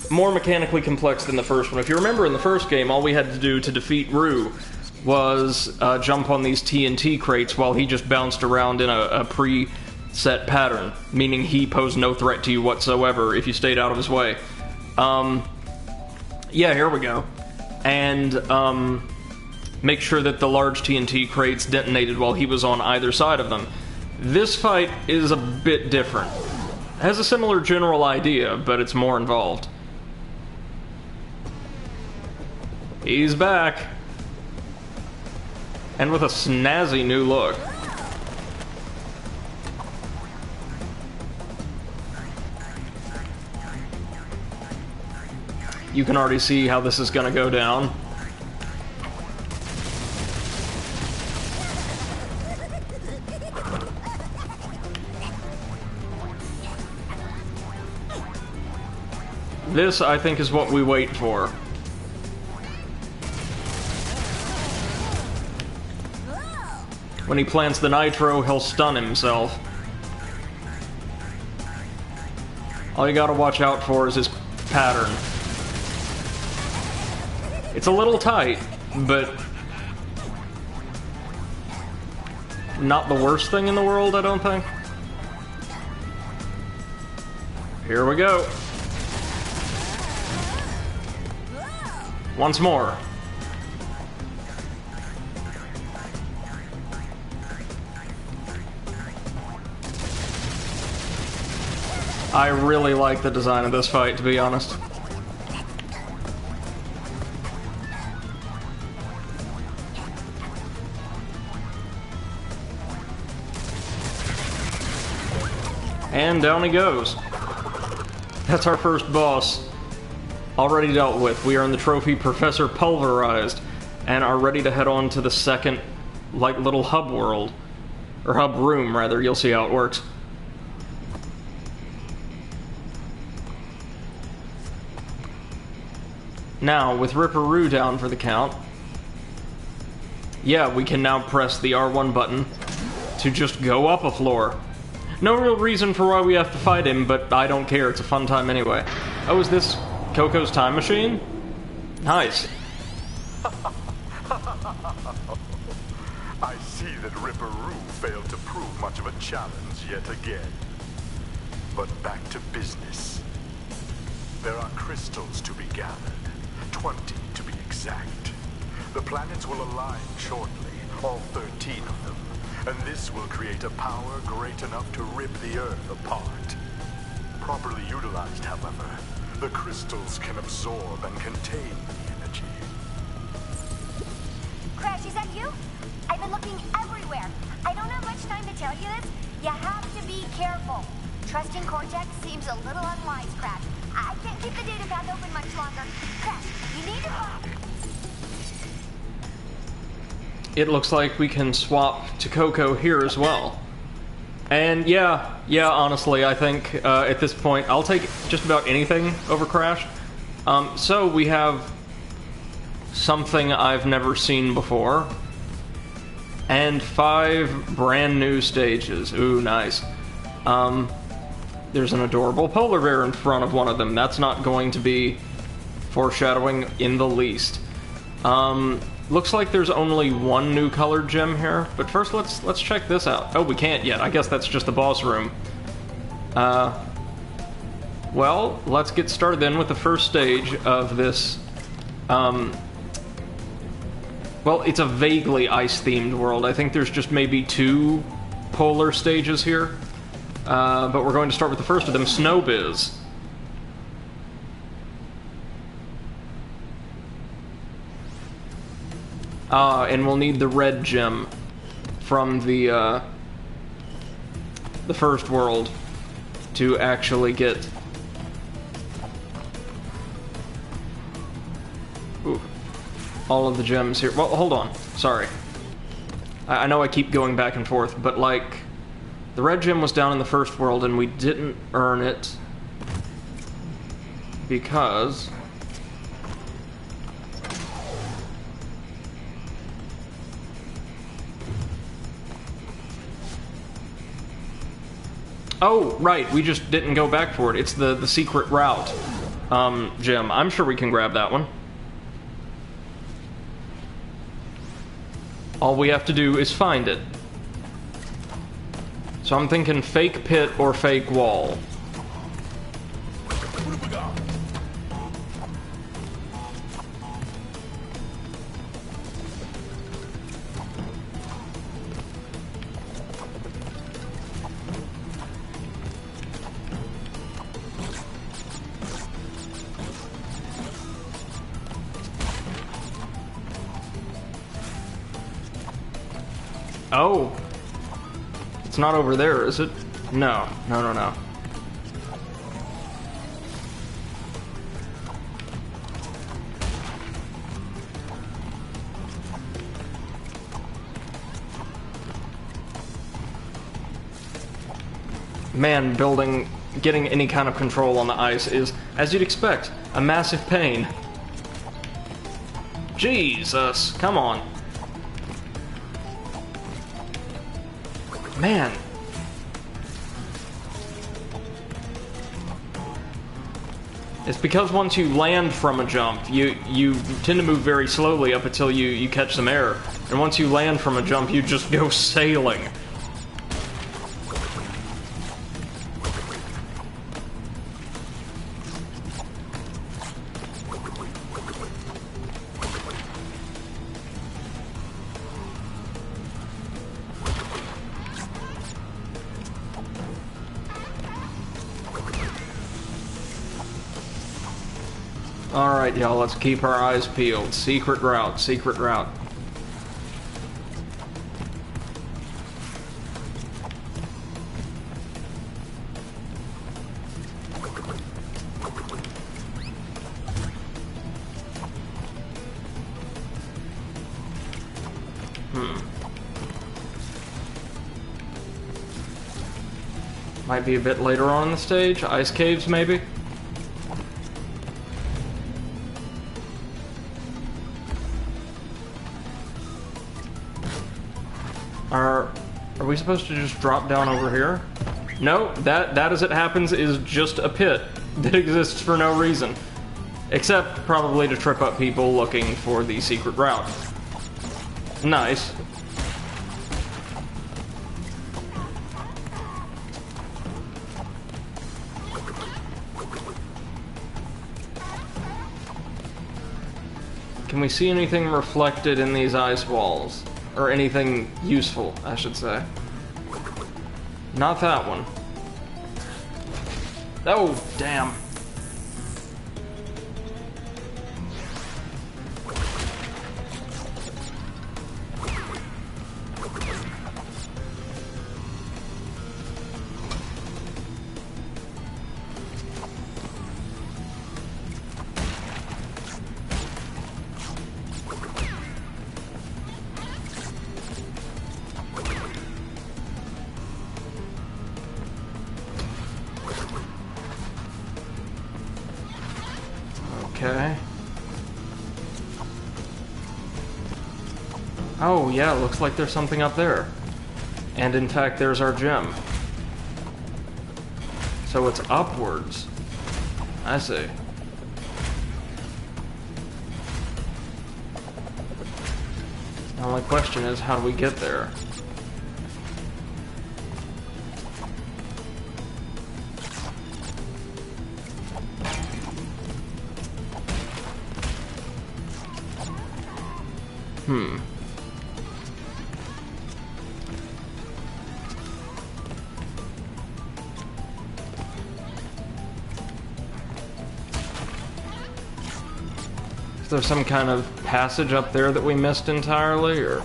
more mechanically complex than the first one. If you remember in the first game, all we had to do to defeat Roo was jump on these TNT crates while he just bounced around in a pre-set pattern, meaning he posed no threat to you whatsoever if you stayed out of his way. Yeah, here we go. And make sure that the large TNT crates detonated while he was on either side of them. This fight is a bit different. It has a similar general idea, but it's more involved. He's back. And with a snazzy new look. You can already see how this is gonna go down. This, I think, is what we wait for. When he plants the nitro, he'll stun himself. All you gotta watch out for is his pattern. It's a little tight, but not the worst thing in the world, I don't think. Here we go. Once more. I really like the design of this fight, to be honest. And down he goes. That's our first boss. Already dealt with. We are in the trophy Professor Pulverized, and are ready to head on to the second, like, little hub world. Or hub room, rather. You'll see how it works. Now, with Ripperoo down for the count, yeah, we can now press the R1 button to just go up a floor. No real reason for why we have to fight him, but I don't care, it's a fun time anyway. Oh, is this Coco's time machine? Nice. I see that Ripperoo failed to prove much of a challenge yet again. But back to business. There are crystals to be gathered. 20 to be exact. The planets will align shortly, all 13 of them, and this will create a power great enough to rip the Earth apart. Properly utilized, however, the crystals can absorb and contain the energy. Crash, is that you? I've been looking everywhere. I don't have much time to tell you this. You have to be careful. Trusting Cortex seems a little unwise, Crash. open much longer. Crash, you need to find... It looks like we can swap to Coco here as well. And yeah, honestly, I think at this point, I'll take just about anything over Crash. So we have something I've never seen before. And 5 brand new stages. Ooh, nice. There's an adorable polar bear in front of one of them. That's not going to be foreshadowing in the least. Looks like there's only one new colored gem here, but first let's check this out. Oh, we can't yet. I guess that's just the boss room. Well, let's get started then with the first stage of this. Well, it's a vaguely ice-themed world. I think there's just maybe 2 polar stages here. But we're going to start with the first of them, Snow Biz. And we'll need the red gem from the first world to actually get... Ooh, all of the gems here. Well, hold on. Sorry. I know I keep going back and forth, but like... The red gem was down in the first world and we didn't earn it because... Oh, right, we just didn't go back for it. It's the secret route gem. I'm sure we can grab that one. All we have to do is find it. So I'm thinking fake pit or fake wall. Oh. It's not over there, is it? No. No. Man, getting any kind of control on the ice is, as you'd expect, a massive pain. Jesus, come on. Man. It's because once you land from a jump, you tend to move very slowly up until you catch some air. And once you land from a jump, you just go sailing. Alright, y'all, let's keep our eyes peeled. Secret route, secret route. Might be a bit later on in the stage. Ice caves, maybe? Are we supposed to just drop down over here? No, that as it happens is just a pit that exists for no reason. Except probably to trip up people looking for the secret route. Nice. Can we see anything reflected in these ice walls? Or anything useful, I should say. Not that one. Oh, damn. Okay. Oh, yeah, looks like there's something up there. And in fact, there's our gem. So it's upwards. I see. The only question is, how do we get there? Is there some kind of passage up there that we missed entirely, or?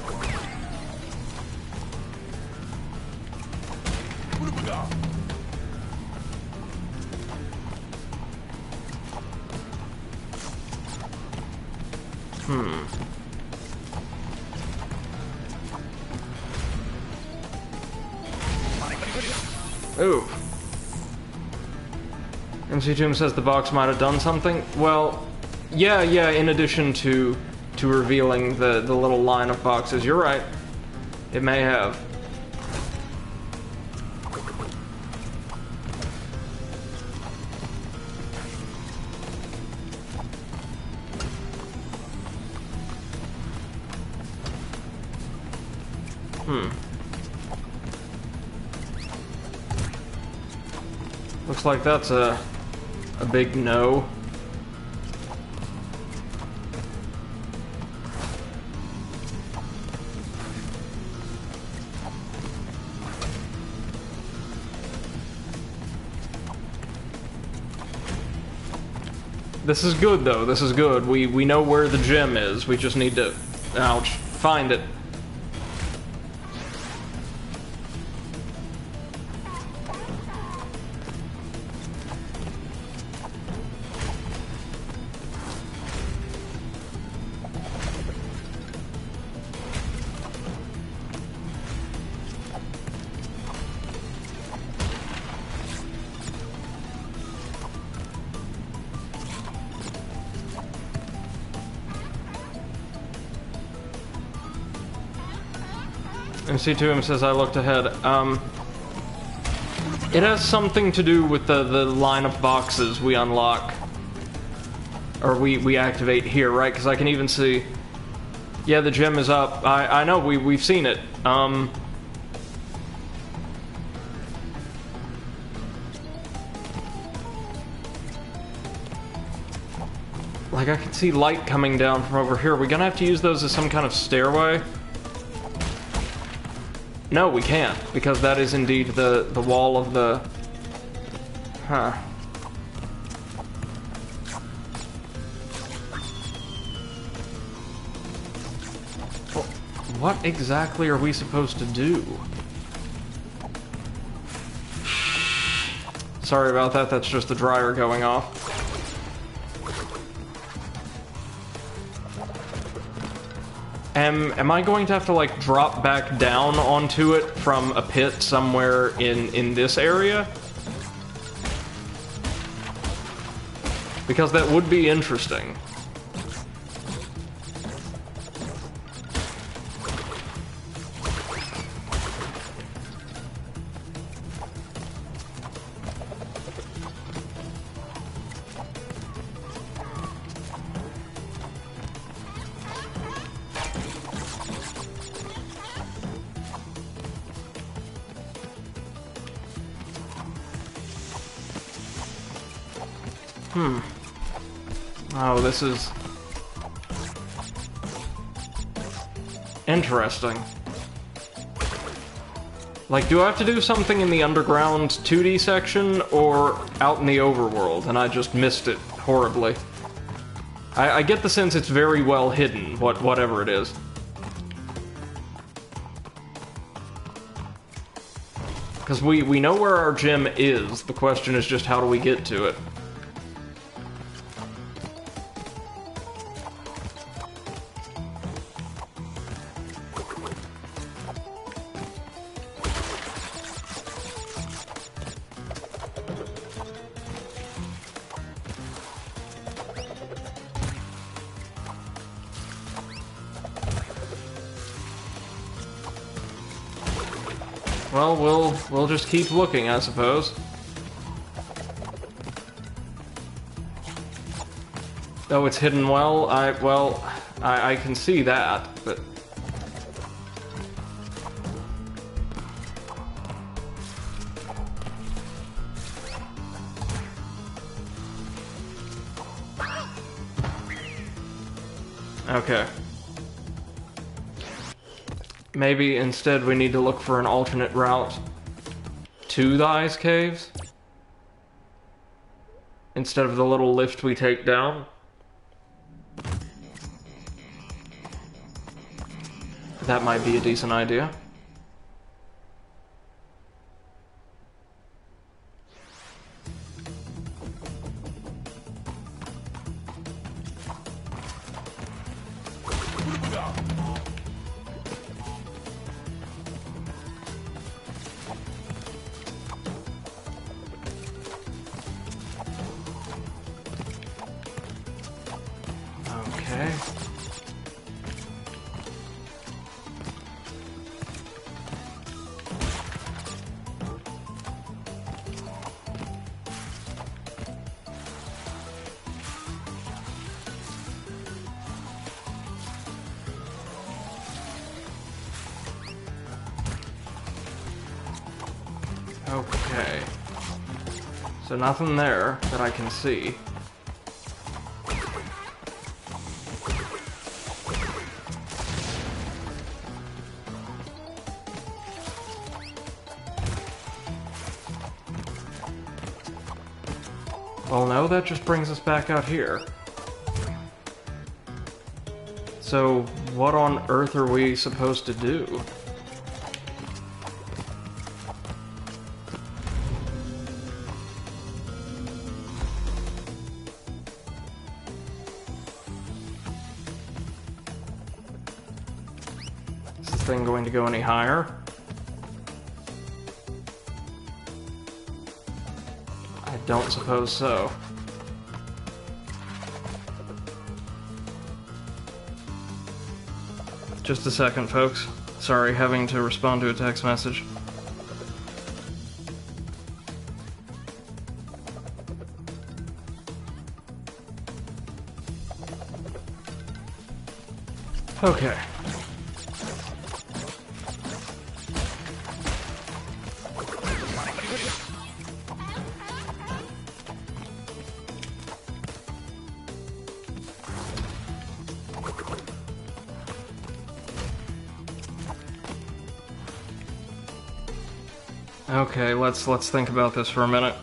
Ooh. MC Tomb says the box might have done something. Well, yeah, in addition to revealing the little line of boxes, you're right. It may have. Looks like that's a big no. This is good, though. This is good. We know where the gem is. We just need to, ouch, find it. MC2M says I looked ahead. It has something to do with the line of boxes we unlock. Or we activate here, right? Because I can even see... Yeah, the gem is up. I know, we've seen it. Like, I can see light coming down from over here. Are we gonna have to use those as some kind of stairway? No, we can't, because that is indeed the wall of the... Huh. Well, what exactly are we supposed to do? Sorry about that, that's just the dryer going off. Am I going to have to, like, drop back down onto it from a pit somewhere in this area? Because that would be interesting. Oh, this is... interesting. Like, do I have to do something in the underground 2D section, or out in the overworld, and I just missed it horribly? I get the sense it's very well hidden, whatever it is. Because we know where our gem is, the question is just how do we get to it? Well, we'll just keep looking, I suppose. Oh, it's hidden well? I can see that, but... Okay. Maybe instead we need to look for an alternate route to the ice caves? Instead of the little lift we take down? That might be a decent idea. Okay. Okay. So nothing there that I can see. Well, no, that just brings us back out here. So, what on earth are we supposed to do? Is this thing going to go any higher? I don't suppose so. Just a second, folks. Sorry, having to respond to a text message. Okay. Okay, let's think about this for a minute.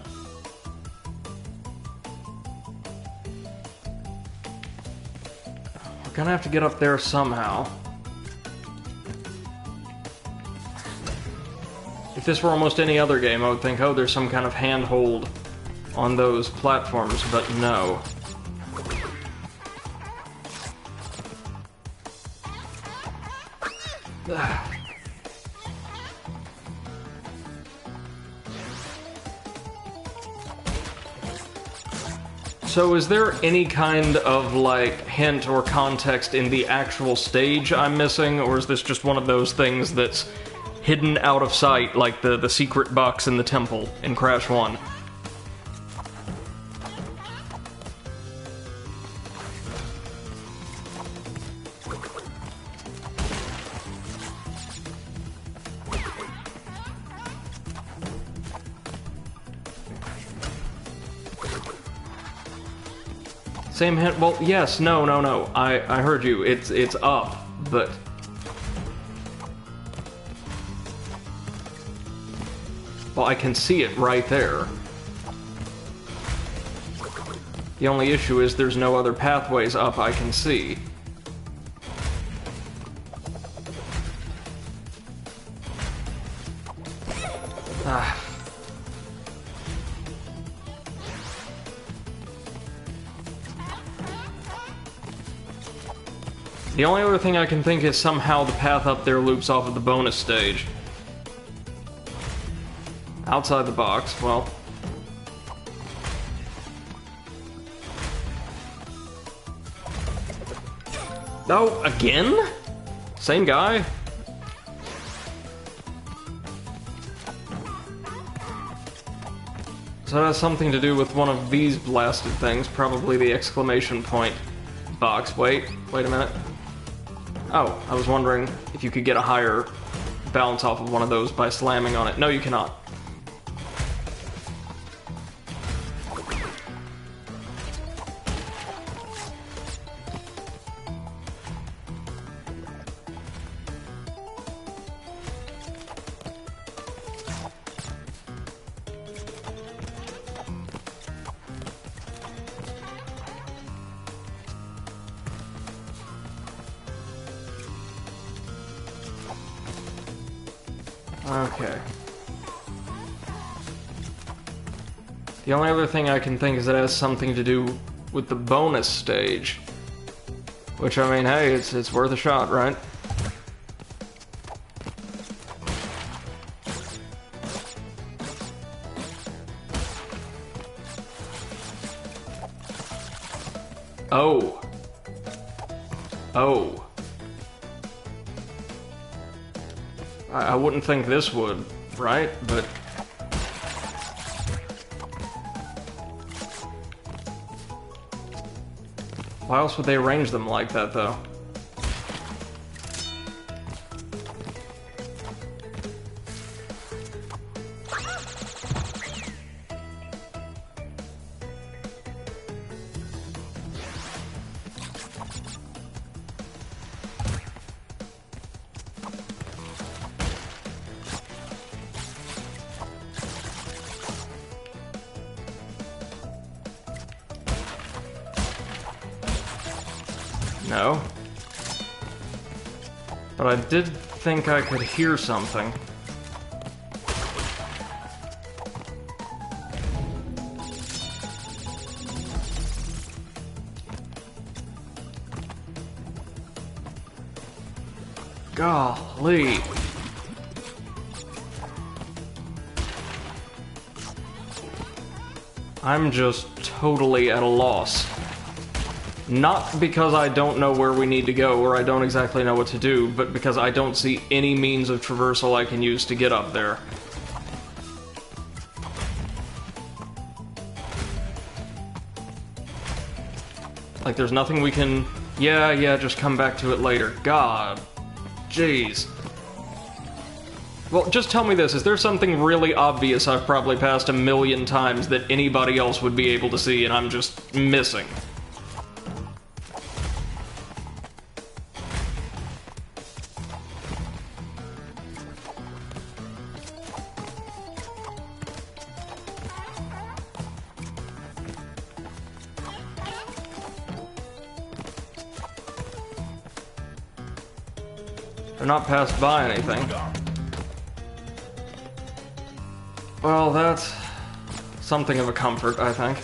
We're gonna have to get up there somehow. If this were almost any other game, I would think, oh, there's some kind of handhold on those platforms, but no. So is there any kind of, like, hint or context in the actual stage I'm missing, or is this just one of those things that's hidden out of sight, like the secret box in the temple in Crash 1? Same hint. Well, yes, no. I heard you. It's up, but well, I can see it right there. The only issue is there's no other pathways up I can see. Ah. The only other thing I can think is somehow the path up there loops off of the bonus stage. Outside the box, well. Oh, again? Same guy? So it has something to do with one of these blasted things, probably the exclamation point box. Wait a minute. Oh, I was wondering if you could get a higher bounce off of one of those by slamming on it. No, you cannot. Okay. The only other thing I can think is it has something to do with the bonus stage. Which, I mean, hey, it's worth a shot, right? Oh. Oh. I wouldn't think this would, right? But... why else would they arrange them like that, though? No. But I did think I could hear something. Golly. I'm just totally at a loss. Not because I don't know where we need to go, or I don't exactly know what to do, but because I don't see any means of traversal I can use to get up there. Like, there's nothing we can... Yeah, just come back to it later. God. Jeez. Well, just tell me this, is there something really obvious I've probably passed 1,000,000 times that anybody else would be able to see and I'm just missing? They're not passed by anything. Well, that's something of a comfort, I think.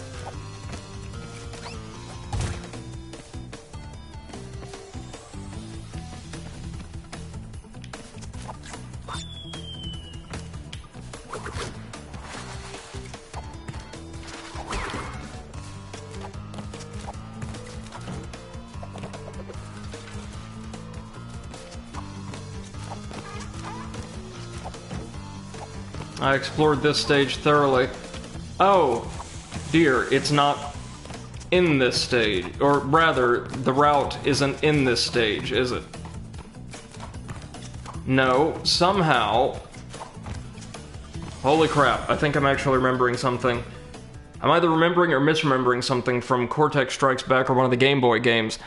I explored this stage thoroughly. Oh, dear, it's not in this stage. Or rather, the route isn't in this stage, is it? No, somehow... Holy crap, I think I'm actually remembering something. I'm either remembering or misremembering something from Cortex Strikes Back or one of the Game Boy games.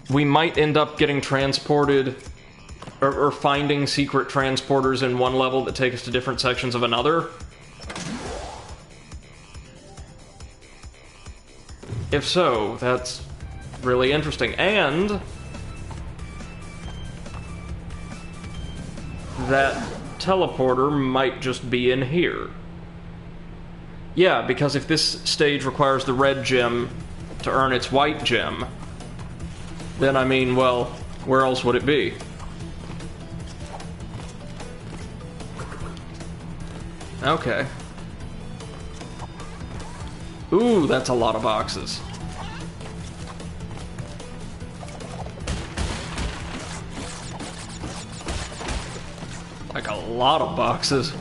We might end up getting transported... Or finding secret transporters in one level that take us to different sections of another. If so, that's really interesting. And that teleporter might just be in here. Yeah, because if this stage requires the red gem to earn its white gem, then I mean, well, where else would it be? Okay. Ooh, that's a lot of boxes. Like a lot of boxes.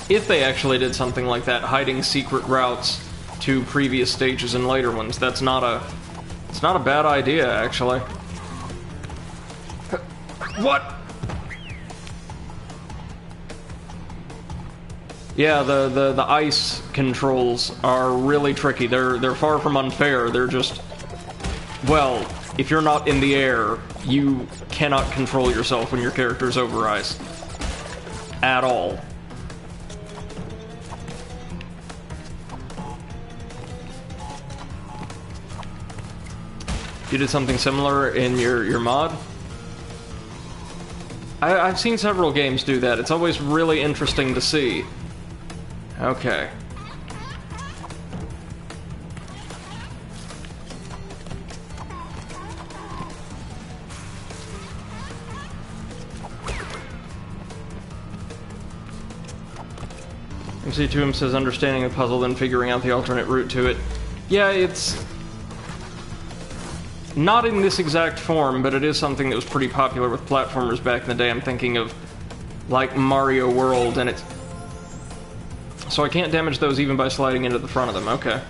if they actually did something like that, hiding secret routes to previous stages and later ones. It's not a bad idea, actually. What? Yeah, the ice controls are really tricky. They're far from unfair. They're just, well, if you're not in the air, you cannot control yourself when your character's over ice. At all. You did something similar in your mod? I've seen several games do that. It's always really interesting to see. Okay. MC2M says understanding the puzzle, then figuring out the alternate route to it. Yeah, it's not in this exact form, but it is something that was pretty popular with platformers back in the day. I'm thinking of, like, Mario World, and it's... So I can't damage those even by sliding into the front of them. Okay.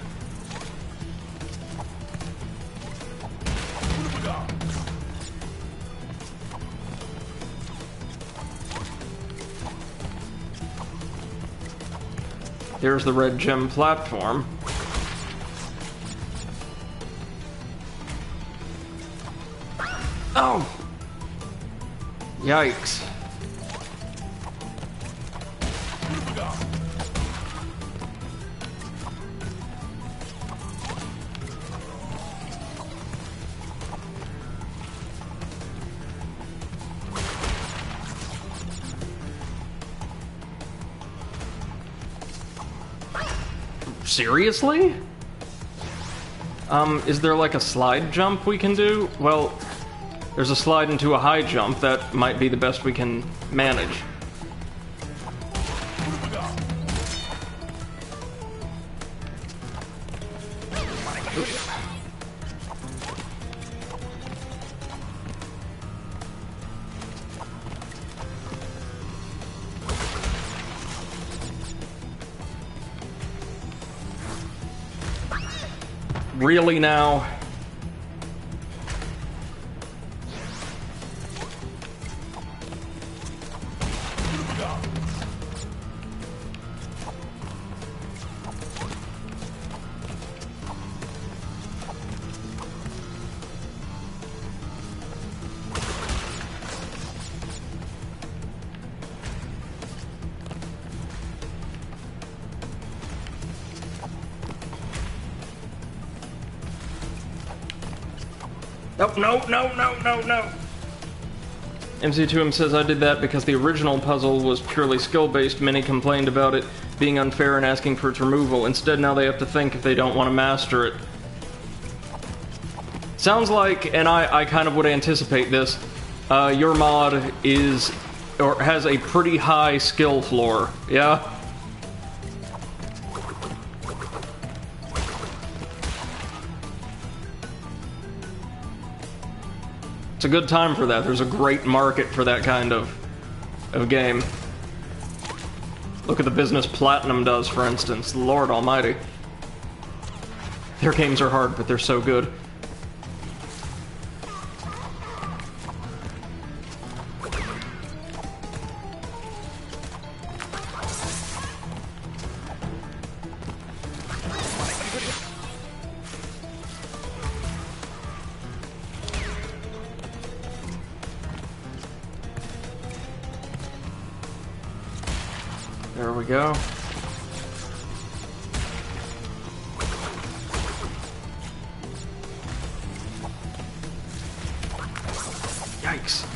Here's the red gem platform. Oh! Yikes. Seriously? Is there like a slide jump we can do? Well, there's a slide into a high jump. That might be the best we can manage. Really now? No. MC2M says I did that because the original puzzle was purely skill-based. Many complained about it being unfair and asking for its removal. Instead, now they have to think if they don't want to master it. Sounds like, and I kind of would anticipate this, your mod is, or has a pretty high skill floor, yeah? It's a good time for that. There's a great market for that kind of game. Look at the business Platinum does, for instance. Lord almighty. Their games are hard, but they're so good. There we go. Yikes.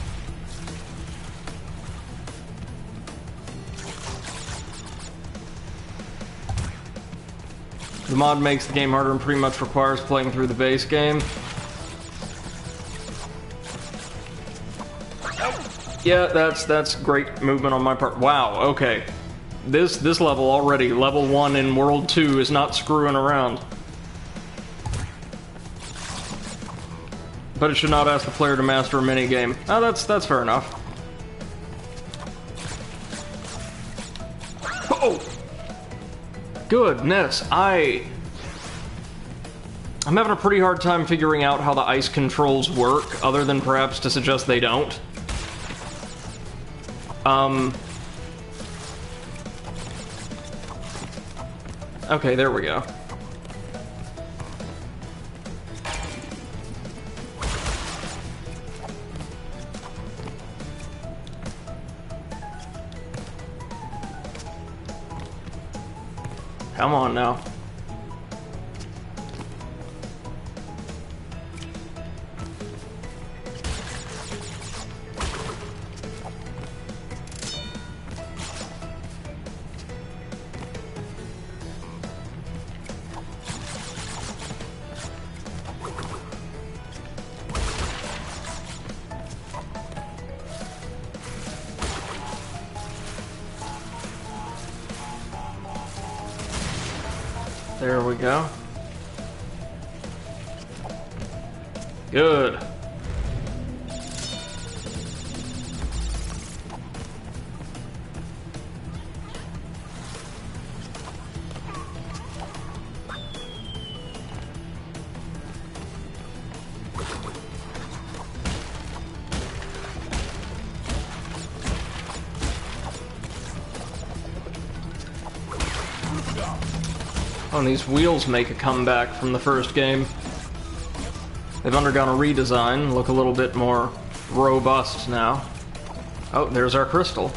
The mod makes the game harder and pretty much requires playing through the base game. Yeah, that's great movement on my part. Wow, okay. This level already, level 1 in World 2, is not screwing around. But it should not ask the player to master a minigame. Oh, that's fair enough. Oh! Goodness, I'm having a pretty hard time figuring out how the ice controls work, other than perhaps to suggest they don't. Okay, there we go. Come on now. There we go. Good. Oh, and these wheels make a comeback from the first game. They've undergone a redesign, look a little bit more robust now. Oh, there's our crystal.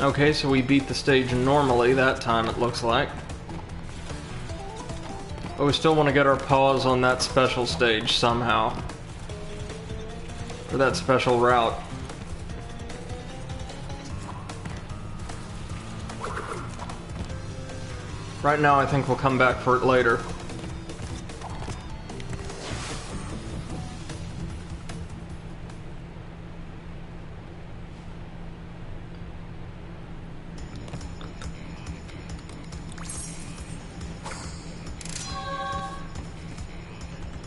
Okay, so we beat the stage normally that time, it looks like. But we still want to get our paws on that special stage somehow. Or that special route. Right now, I think we'll come back for it later.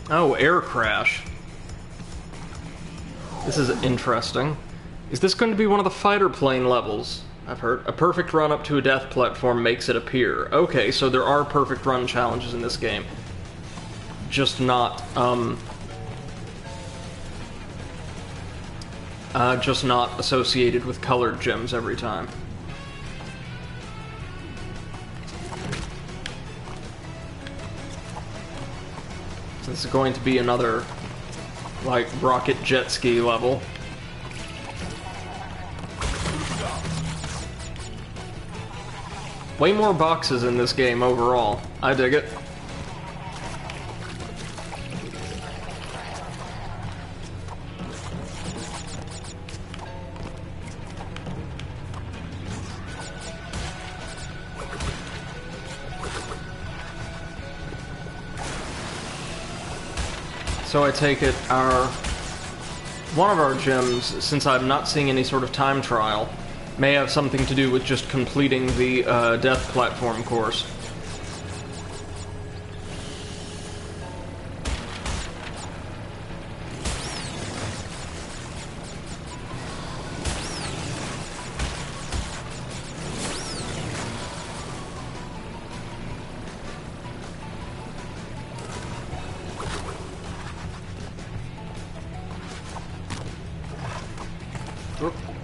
Oh, air crash. This is interesting. Is this going to be one of the fighter plane levels? I've heard. A perfect run up to a death platform makes it appear. Okay, so there are perfect run challenges in this game. Just not associated with colored gems every time. This is going to be another, like, rocket jet ski level. Way more boxes in this game overall. I dig it. So I take it one of our gems, since I'm not seeing any sort of time trial, may have something to do with just completing the death platform course.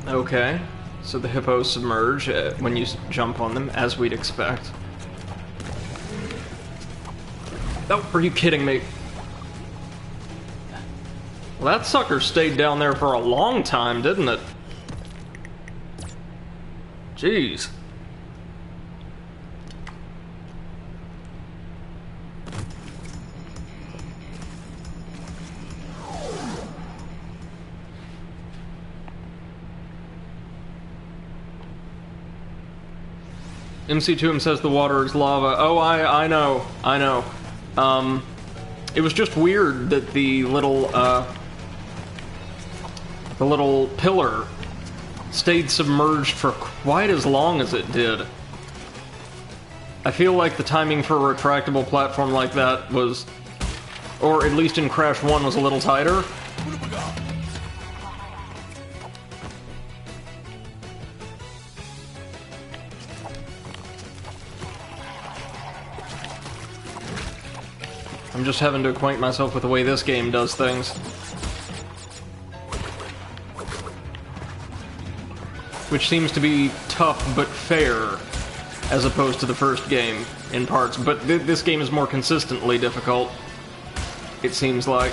Okay, so the hippos submerge when you jump on them, as we'd expect. Oh, are you kidding me? Well, that sucker stayed down there for a long time, didn't it? Jeez. MC2M says the water is lava. Oh, I know. It was just weird that the little pillar stayed submerged for quite as long as it did. I feel like the timing for a retractable platform like that was, or at least in Crash 1, was a little tighter. I'm just having to acquaint myself with the way this game does things. Which seems to be tough but fair, as opposed to the first game in parts. But this game is more consistently difficult, it seems like.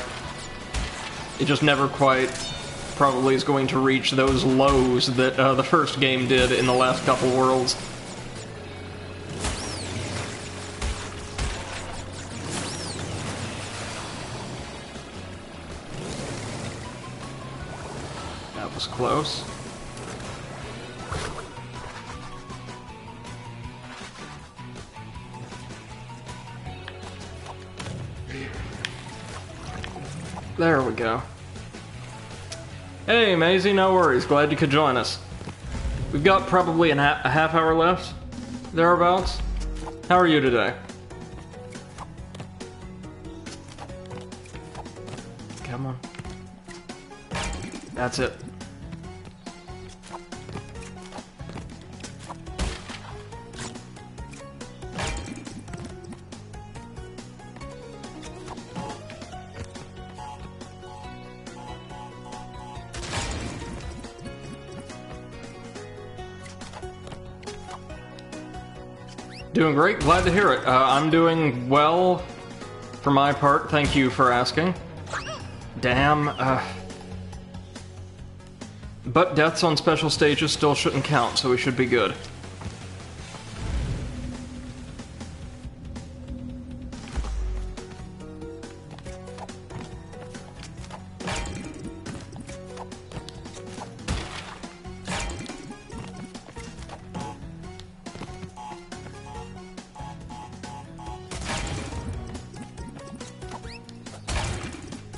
It just never quite probably is going to reach those lows that the first game did in the last couple worlds. That was close. There we go. Hey, Maisie, no worries. Glad you could join us. We've got probably a half hour left, thereabouts. How are you today? Come on. That's it. Doing great, glad to hear it. I'm doing well for my part, thank you for asking. Damn, but deaths on special stages still shouldn't count, so we should be good.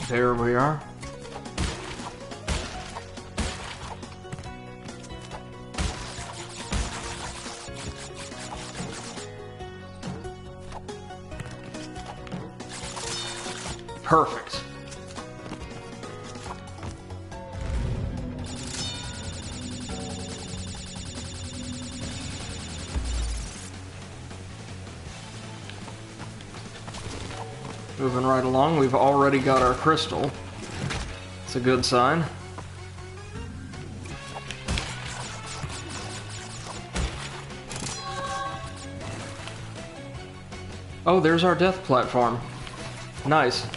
There we are. Perfect. Moving right along, we've already got our crystal. It's a good sign. Oh, there's our death platform. Nice.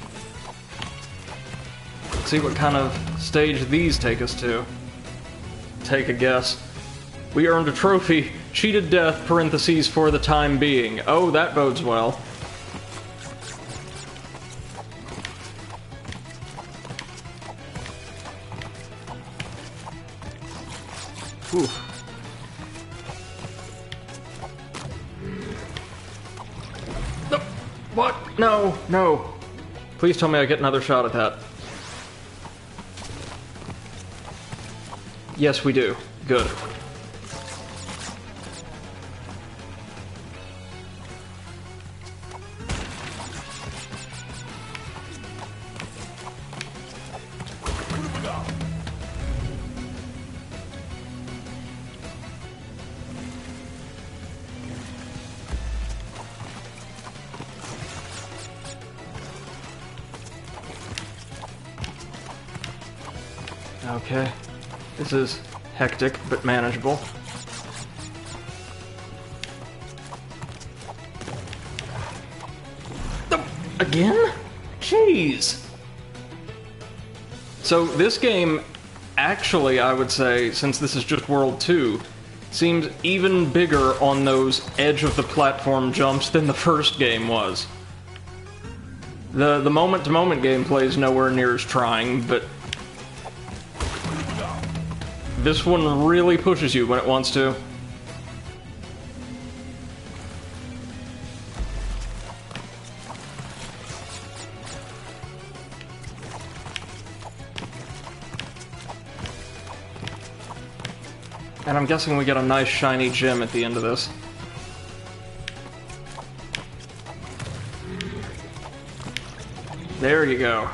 Let's see what kind of stage these take us to. Take a guess. We earned a trophy. Cheated death, parentheses, for the time being. Oh, that bodes well. Ooh. No. What? No, no. Please tell me I get another shot at that. Yes, we do. Good. Okay. This is hectic, but manageable. Again? Jeez! So this game, actually, I would say, since this is just World 2, seems even bigger on those edge-of-the-platform jumps than the first game was. The moment-to-moment gameplay is nowhere near as trying, but this one really pushes you when it wants to. And I'm guessing we get a nice shiny gem at the end of this. There you go.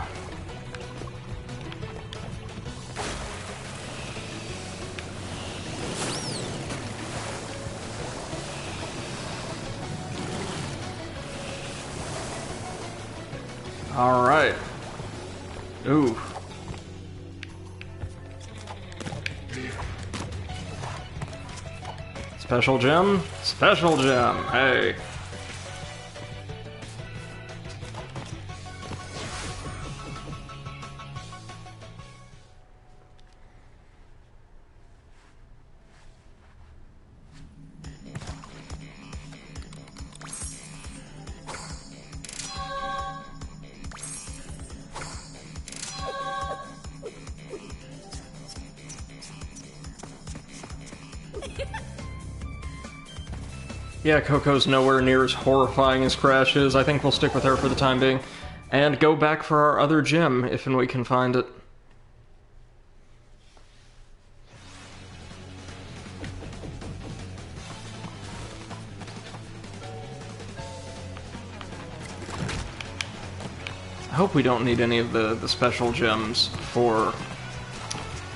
All right. Ooh. Special gem? Special gem. Hey. Yeah, Coco's nowhere near as horrifying as Crash is. I think we'll stick with her for the time being. And go back for our other gem, if and we can find it. I hope we don't need any of the special gems for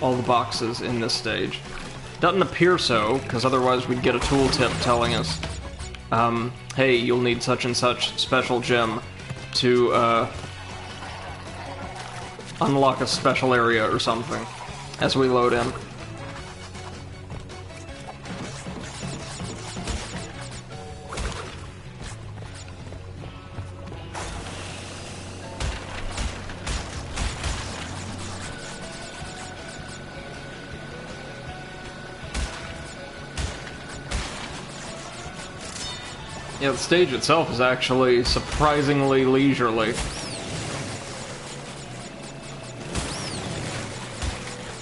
all the boxes in this stage. Doesn't appear so, because otherwise we'd get a tooltip telling us, hey, you'll need such and such special gem to, unlock a special area or something, as we load in. Yeah, the stage itself is actually surprisingly leisurely.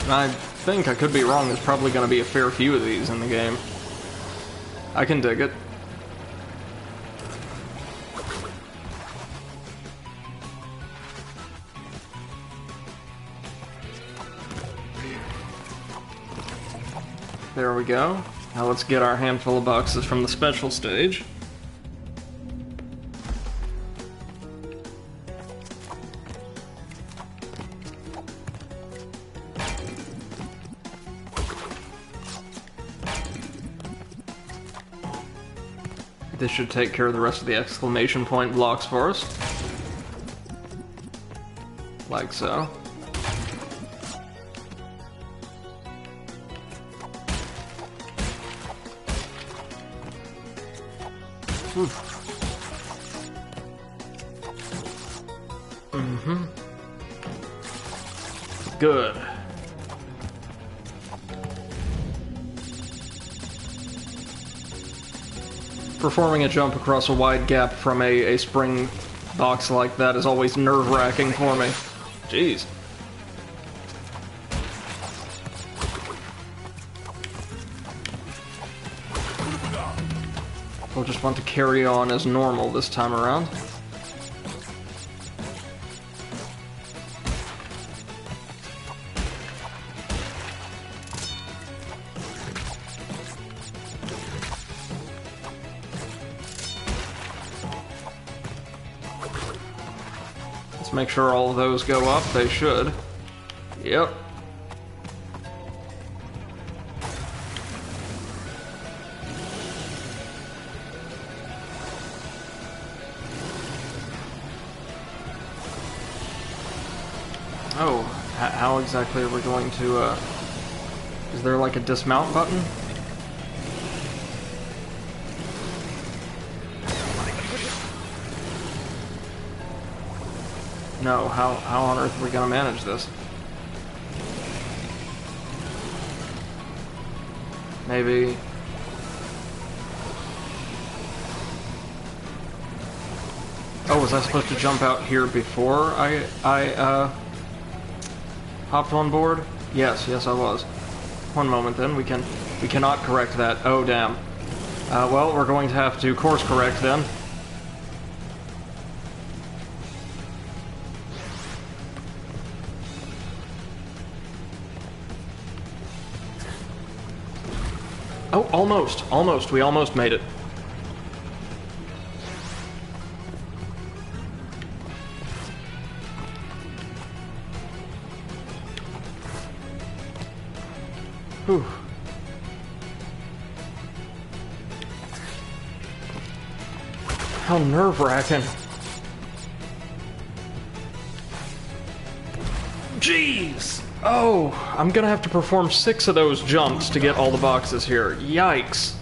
I think I could be wrong, there's probably going to be a fair few of these in the game. I can dig it. There we go. Now let's get our handful of boxes from the special stage. This should take care of the rest of the exclamation point blocks for us. Like so. Mm-hmm. Good. Performing a jump across a wide gap from a spring box like that is always nerve-wracking for me. Jeez. We'll just want to carry on as normal this time around. Make sure all of those go up. They should. Yep. Oh, how exactly are we going to, is there like a dismount button? No, how on earth are we gonna manage this? Maybe... Oh, was I supposed to jump out here before I hopped on board? Yes, I was. One moment then, we cannot correct that. Oh, damn. Well, we're going to have to course correct then. almost. Almost. We almost made it. Whew. How nerve-wracking. Jeez! Oh, I'm gonna have to perform 6 of those jumps to get all the boxes here. Yikes.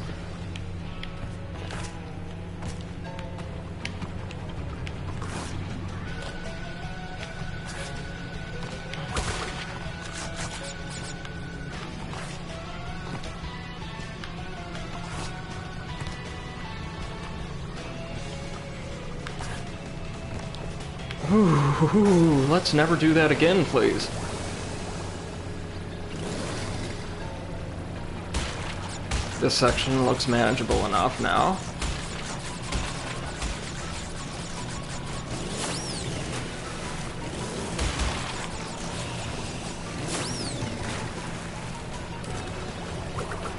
Ooh, let's never do that again, please. This section looks manageable enough now.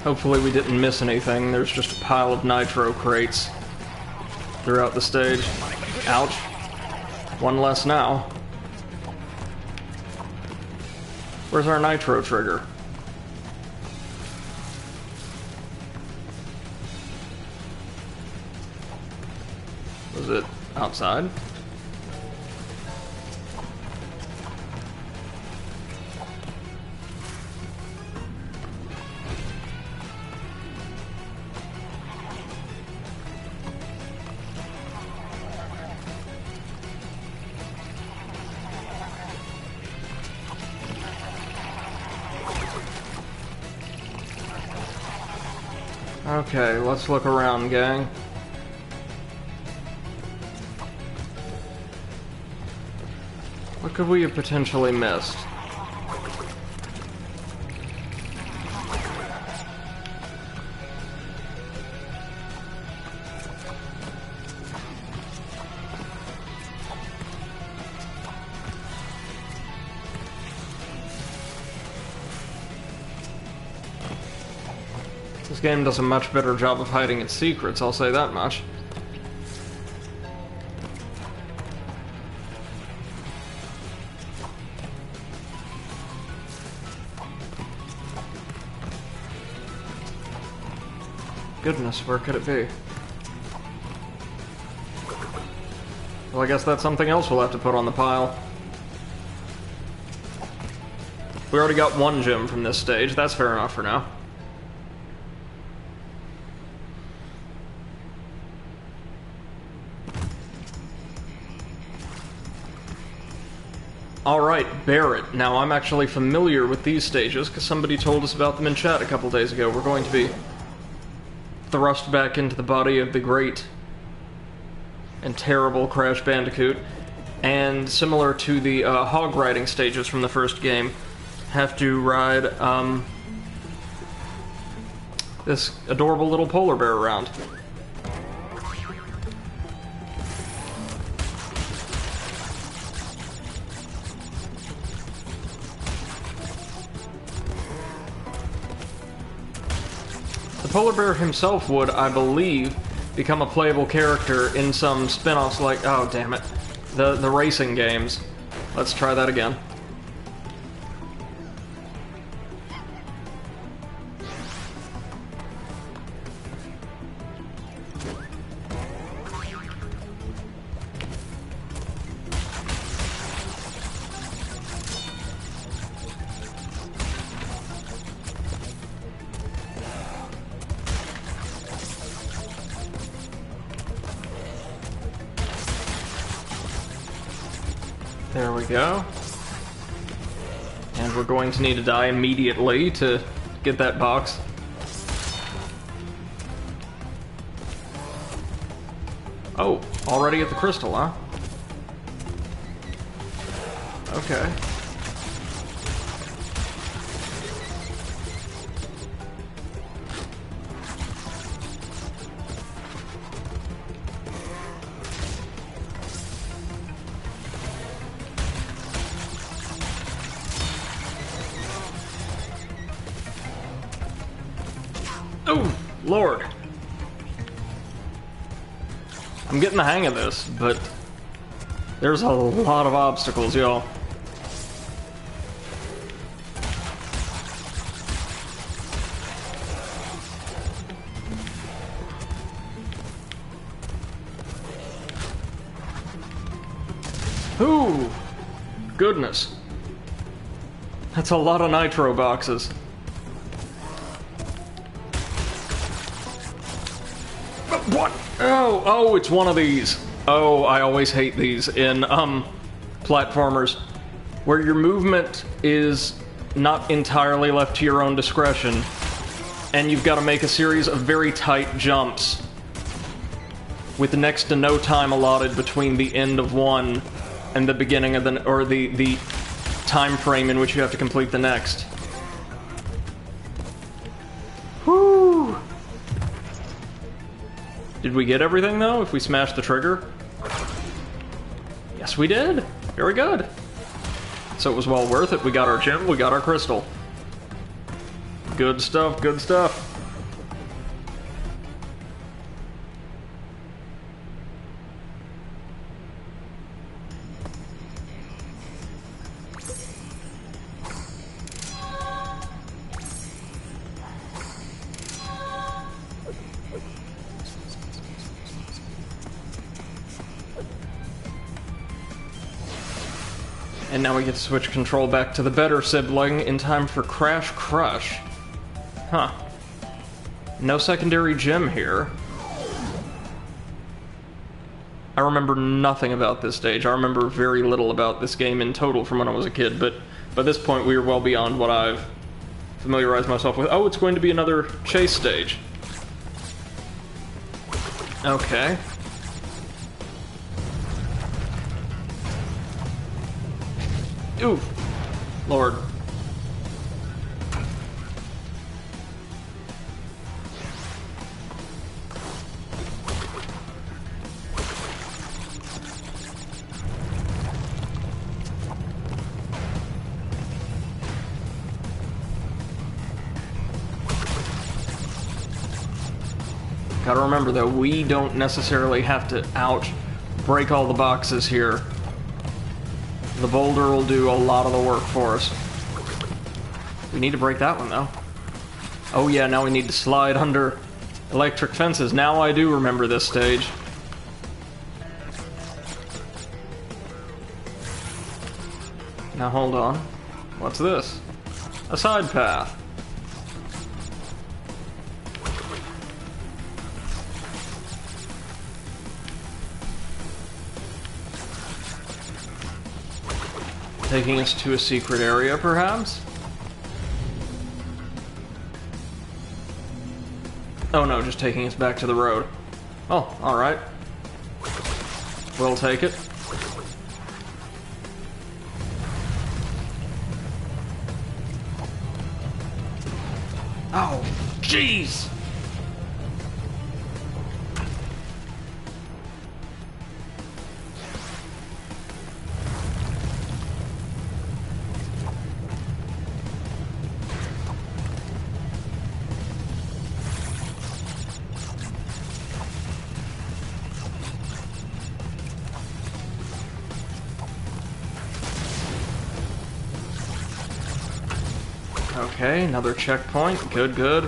Hopefully we didn't miss anything. There's just a pile of nitro crates throughout the stage. Ouch. One less now. Where's our nitro trigger? Was it outside? Okay, let's look around, gang. What could we have potentially missed? This game does a much better job of hiding its secrets, I'll say that much. Goodness, where could it be? Well, I guess that's something else we'll have to put on the pile. We already got one gem from this stage, that's fair enough for now. Alright, Barrett. Now, I'm actually familiar with these stages, because somebody told us about them in chat a couple days ago. We're going to be thrust back into the body of the great and terrible Crash Bandicoot, and similar to the hog riding stages from the first game, have to ride this adorable little polar bear around. The polar bear himself would, I believe, become a playable character in some spin-offs like, oh damn it, the racing games. Let's try that again. There we go. And we're going to need to die immediately to get that box. Oh, already at the crystal, huh? Okay. Ooh! Lord. I'm getting the hang of this, but there's a lot of obstacles, y'all. Ooh, goodness. That's a lot of nitro boxes. What? Oh, it's one of these. Oh, I always hate these in, platformers, where your movement is not entirely left to your own discretion, and you've got to make a series of very tight jumps with next to no time allotted between the end of one and the beginning of the time frame in which you have to complete the next. Whew. Did we get everything, though, if we smashed the trigger? Yes, we did. Very good. So it was well worth it. We got our gem, we got our crystal. Good stuff, good stuff. And now we get to switch control back to the better sibling in time for Crash Crush. Huh. No secondary gem here. I remember nothing about this stage. I remember very little about this game in total from when I was a kid, but by this point we are well beyond what I've familiarized myself with. Oh, it's going to be another chase stage. Okay. Ooh, Lord. Gotta remember though, we don't necessarily have to, break all the boxes here. The boulder will do a lot of the work for us. We need to break that one, though. Oh yeah, now we need to slide under electric fences. Now I do remember this stage. Now hold on. What's this? A side path. Taking us to a secret area, perhaps? Oh no, just taking us back to the road. Oh, alright. We'll take it. Oh, jeez! Okay, another checkpoint. Good, good.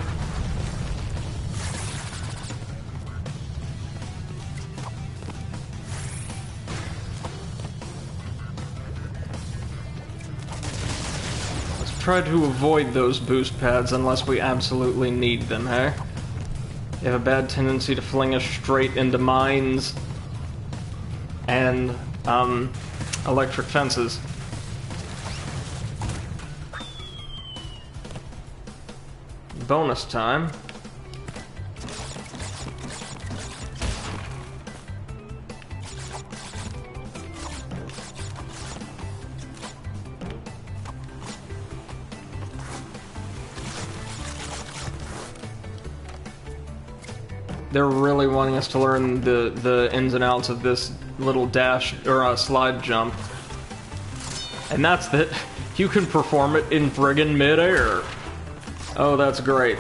Let's try to avoid those boost pads unless we absolutely need them, hey? They have a bad tendency to fling us straight into mines and, electric fences. Bonus time. They're really wanting us to learn the ins and outs of this little dash or slide jump. And that's that. You can perform it in friggin' midair. Oh, that's great.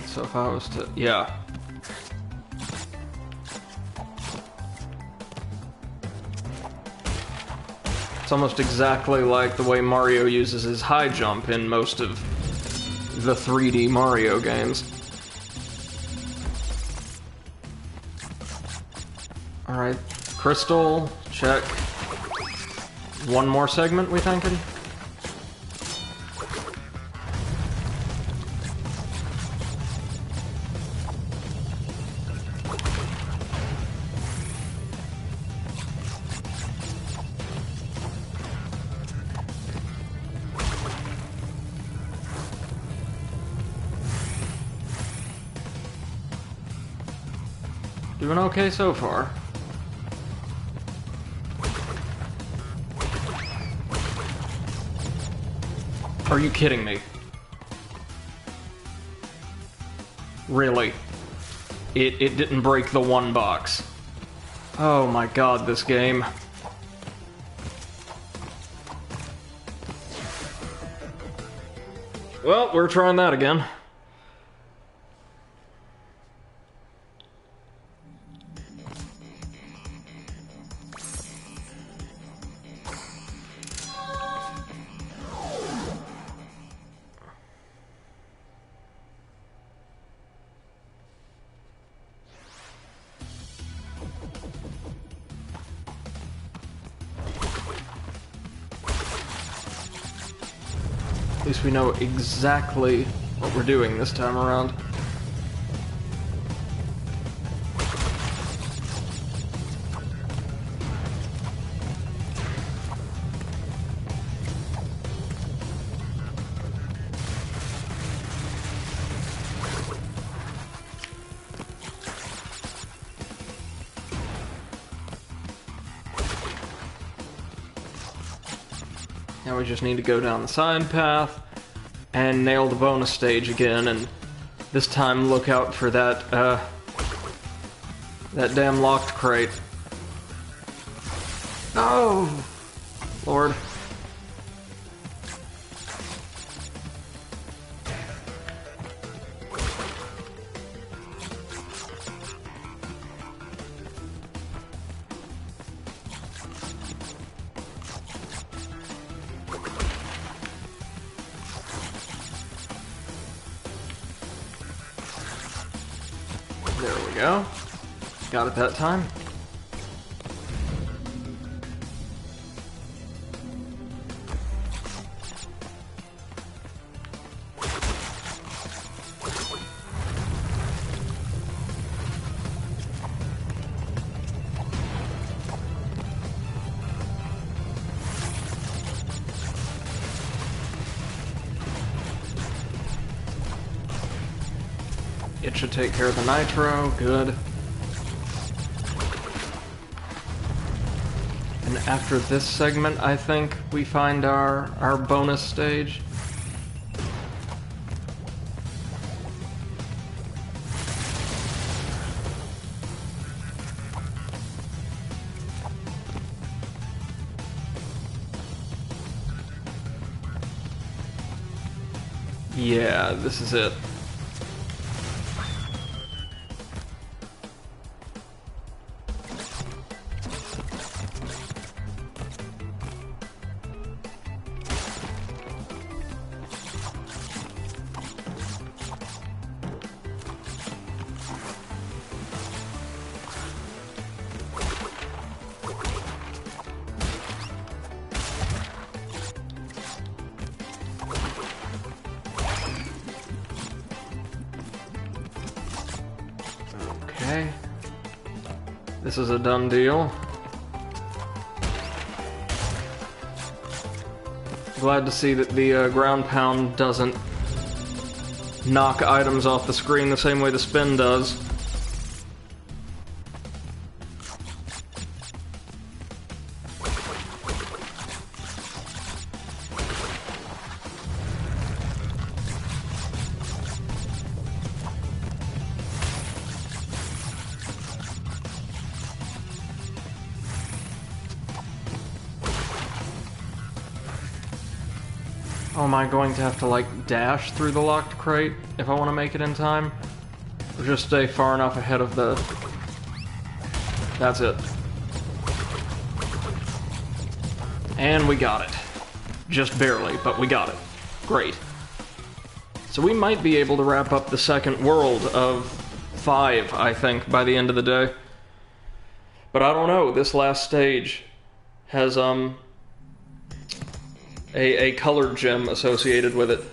So if I was to... yeah. It's almost exactly like the way Mario uses his high jump in most of the 3D Mario games. Alright, crystal, check. One more segment, we thinking? Doing okay so far. Are you kidding me? Really? It didn't break the one box. Oh my god, this game. Well, we're trying that again. At least we know exactly what we're doing this time around. Now we just need to go down the side path and nail the bonus stage again, and this time look out for that, that damn locked crate. Oh! Lord. There we go. Got it that time. It should take care of the nitro, good. And after this segment, I think we find our bonus stage. Yeah, this is it. Okay. This is a done deal. Glad to see that the ground pound doesn't knock items off the screen the same way the spin does. Oh, am I going to have to, like, dash through the locked crate if I want to make it in time? Or just stay far enough ahead of the... That's it. And we got it. Just barely, but we got it. Great. So we might be able to wrap up the second world of 5, I think, by the end of the day. But I don't know, this last stage has, a colored gem associated with it.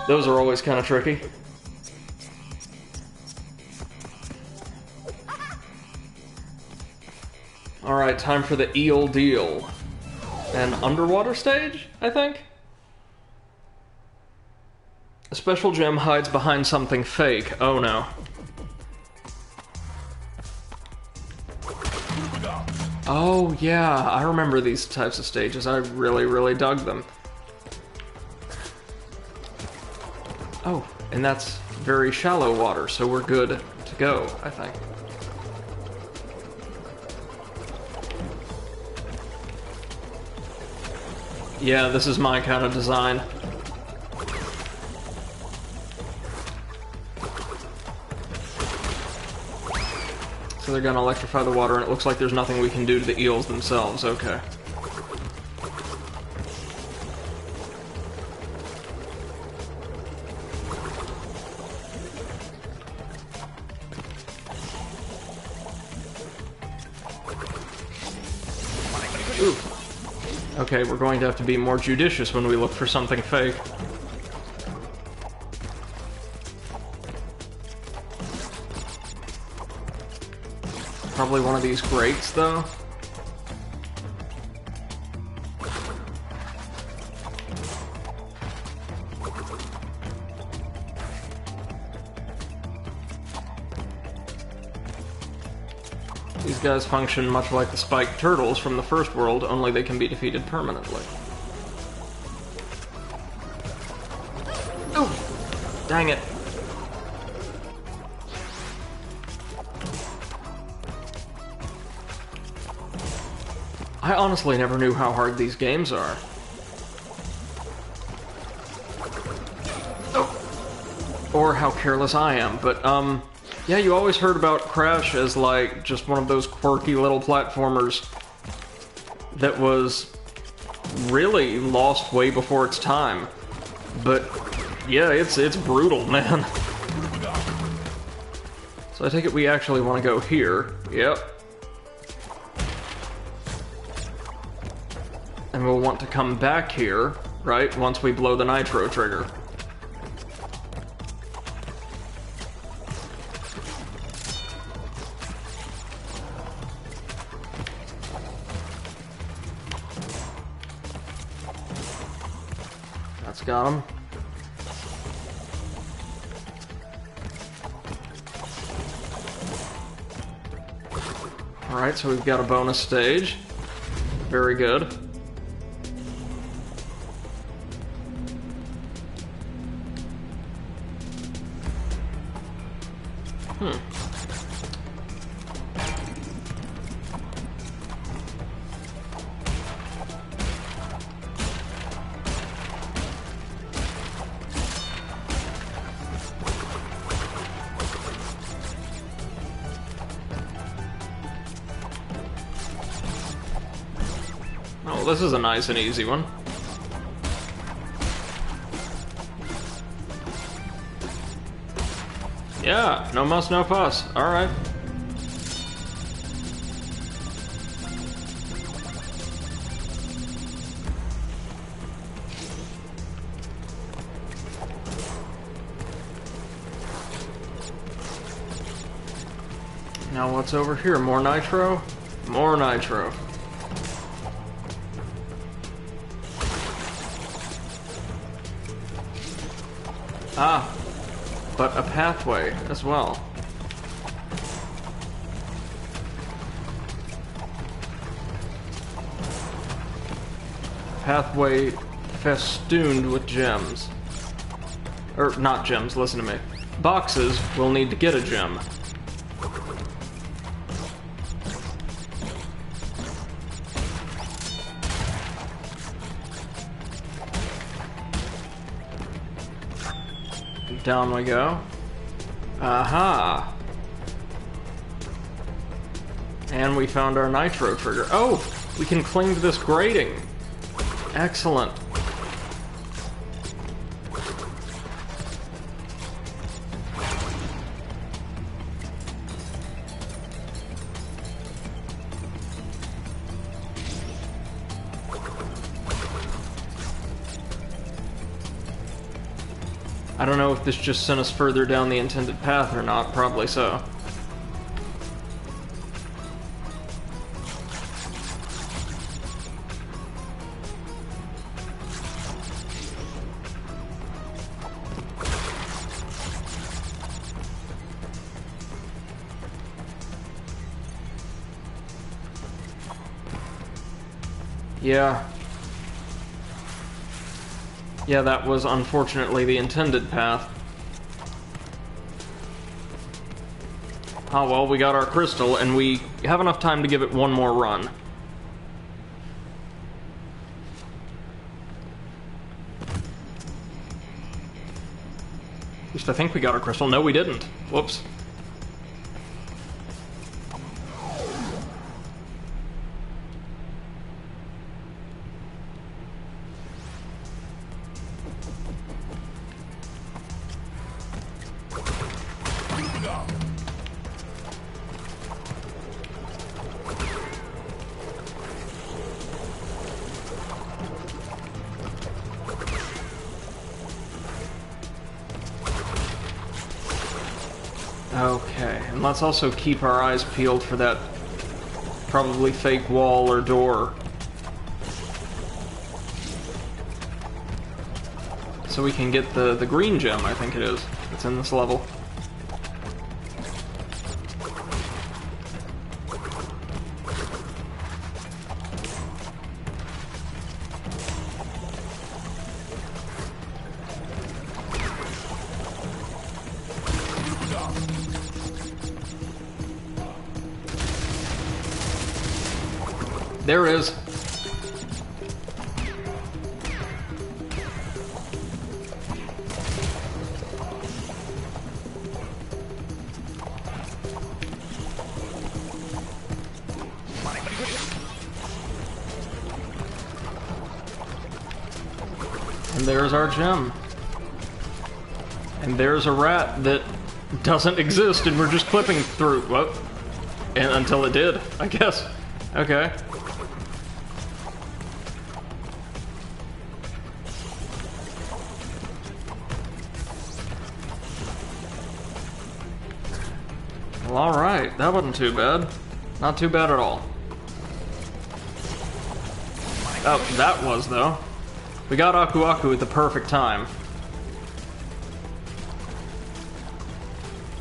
Those are always kind of tricky. Alright, time for the eel deal. An underwater stage, I think? A special gem hides behind something fake. Oh no. Oh yeah, I remember these types of stages. I really, really dug them. Oh, and that's very shallow water, so we're good to go, I think. Yeah, this is my kind of design. So they're gonna electrify the water, and it looks like there's nothing we can do to the eels themselves. Okay. Ooh. Okay, we're going to have to be more judicious when we look for something fake. Probably one of these grates, though. These guys function much like the spiked turtles from the first world, only they can be defeated permanently. Ooh! Dang it. I honestly never knew how hard these games are. Oh. Or how careless I am, but, yeah, you always heard about Crash as, like, just one of those quirky little platformers that was really lost way before its time. But, yeah, it's brutal, man. So I take it we actually want to go here. Yep. And we'll want to come back here, right, once we blow the nitro trigger. That's got him. Alright, so we've got a bonus stage. Very good. Oh, this is a nice and easy one. Yeah, no muss, no fuss. Alright. Now what's over here? More nitro? More nitro. Ah, but a pathway as well. Pathway festooned with gems. Or, not gems, listen to me. Boxes will need to get a gem. Down we go. Aha! And we found our nitro trigger. Oh! We can cling to this grating! Excellent. I don't know if this just sent us further down the intended path or not, probably so. Yeah. Yeah, that was unfortunately the intended path. Oh well, we got our crystal, and we have enough time to give it one more run. At least I think we got our crystal. No, we didn't. Whoops. Okay, and let's also keep our eyes peeled for that probably fake wall or door. So we can get the green gem, I think it is. It's in this level. There it is. And there's our gem. And there's a rat that doesn't exist and we're just clipping through. What? And until it did, I guess. Okay. Well, alright. That wasn't too bad. Not too bad at all. Oh, that was, though. We got Aku Aku at the perfect time.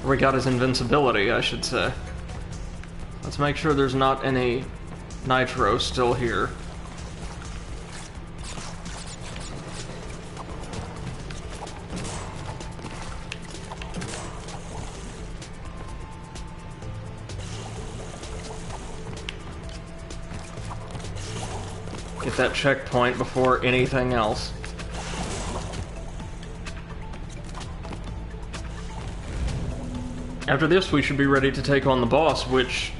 Or we got his invincibility, I should say. Let's make sure there's not any nitro still here. Get that checkpoint before anything else. After this, we should be ready to take on the boss, which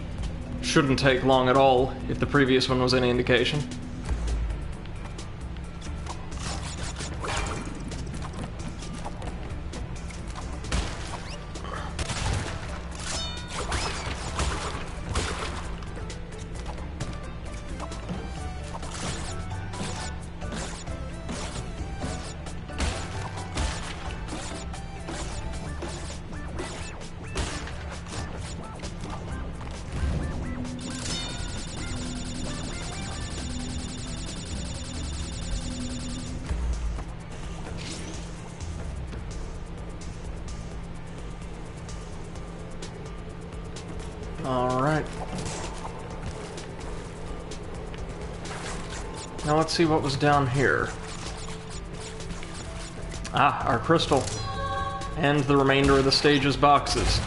shouldn't take long at all, if the previous one was any indication. Alright. Now let's see what was down here. Ah, our crystal. And the remainder of the stage's boxes.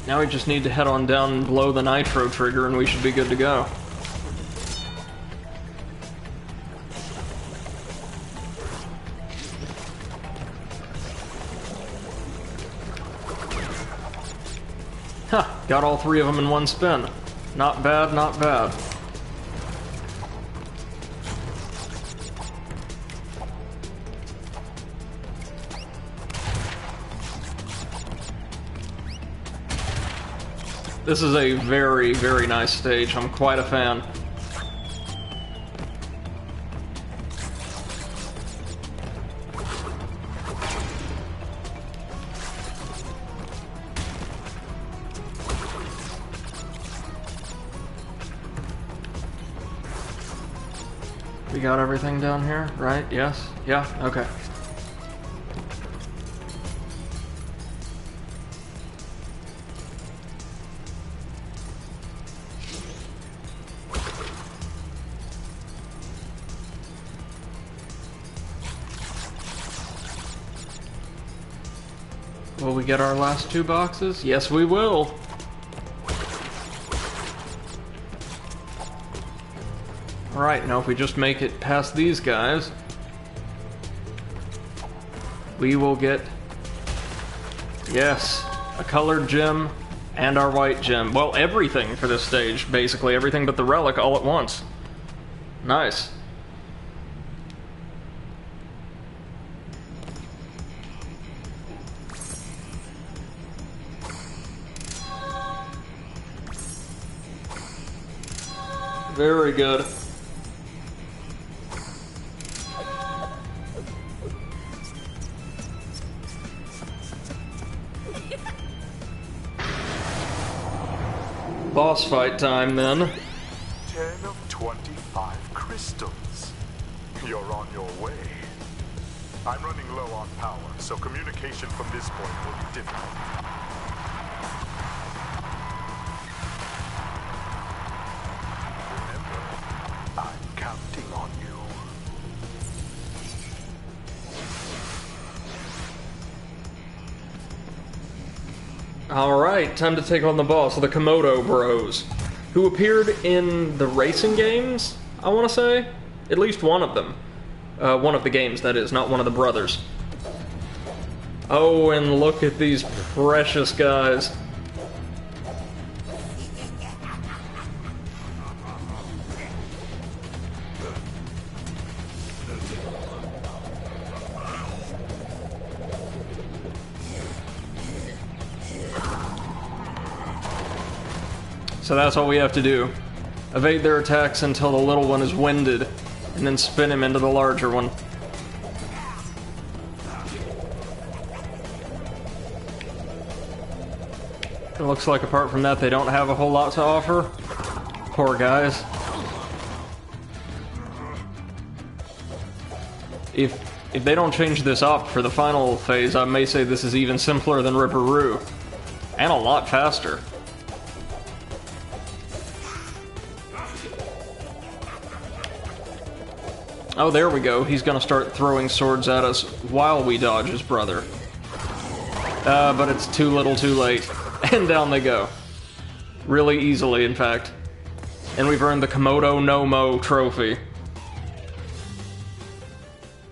Now we just need to head on down and blow the nitro trigger and we should be good to go. Huh, got all three of them in one spin. Not bad, not bad. This is a very, very nice stage. I'm quite a fan. We got everything down here, right? Yes? Yeah? Okay. Will we get our last two boxes? Yes, we will. Alright, now if we just make it past these guys, we will get, yes, a colored gem and our white gem. Well, everything for this stage, basically. Everything but the relic all at once. Nice. Very good. Boss fight time, then. 10 of 25 crystals. You're on your way. I'm running low on power, so communication from this point will be difficult. I'm counting on you. Alright, time to take on the boss, the Komodo Bros, who appeared in the racing games, I want to say? At least one of them. One of the games, that is, not one of the brothers. Oh, and look at these precious guys. So that's all we have to do. Evade their attacks until the little one is winded, and then spin him into the larger one. It looks like apart from that they don't have a whole lot to offer. Poor guys. If they don't change this up for the final phase, I may say this is even simpler than Ripperoo. And a lot faster. Oh, there we go. He's gonna start throwing swords at us while we dodge his brother. But it's too little too late. And down they go. Really easily, in fact. And we've earned the Komodo no Mo trophy.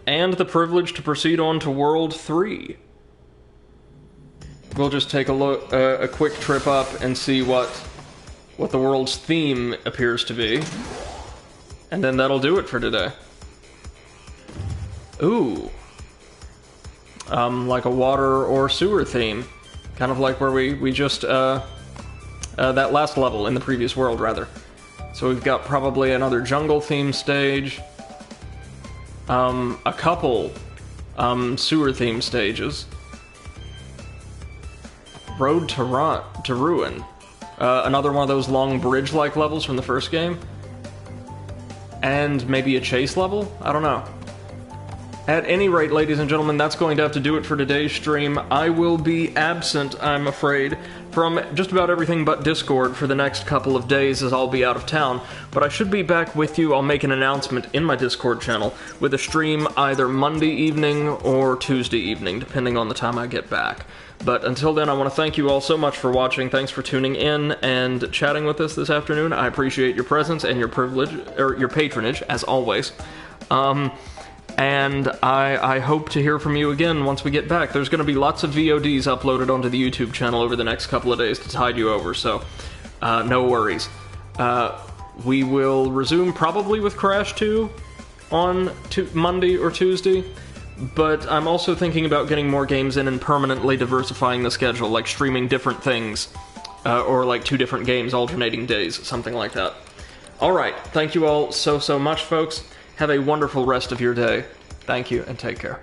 And the privilege to proceed on to World 3. We'll just take a look, a quick trip up and see what the world's theme appears to be. And then that'll do it for today. Ooh. Like a water or sewer theme. Kind of like where we just, that last level in the previous world, rather. So we've got probably another jungle theme stage. A couple, sewer theme stages. Road to Ruin. Another one of those long bridge-like levels from the first game. And maybe a chase level? I don't know. At any rate, ladies and gentlemen, that's going to have to do it for today's stream. I will be absent, I'm afraid, from just about everything but Discord for the next couple of days, as I'll be out of town. But I should be back with you. I'll make an announcement in my Discord channel with a stream either Monday evening or Tuesday evening, depending on the time I get back. But until then, I want to thank you all so much for watching. Thanks for tuning in and chatting with us this afternoon. I appreciate your presence and your privilege, or your patronage, as always. And I hope to hear from you again once we get back. There's going to be lots of VODs uploaded onto the YouTube channel over the next couple of days to tide you over, so no worries. We will resume probably with Crash 2 on Monday or Tuesday, but I'm also thinking about getting more games in and permanently diversifying the schedule, like streaming different things, or like 2 different games alternating days, something like that. Alright, thank you all so much, folks. Have a wonderful rest of your day. Thank you, and take care.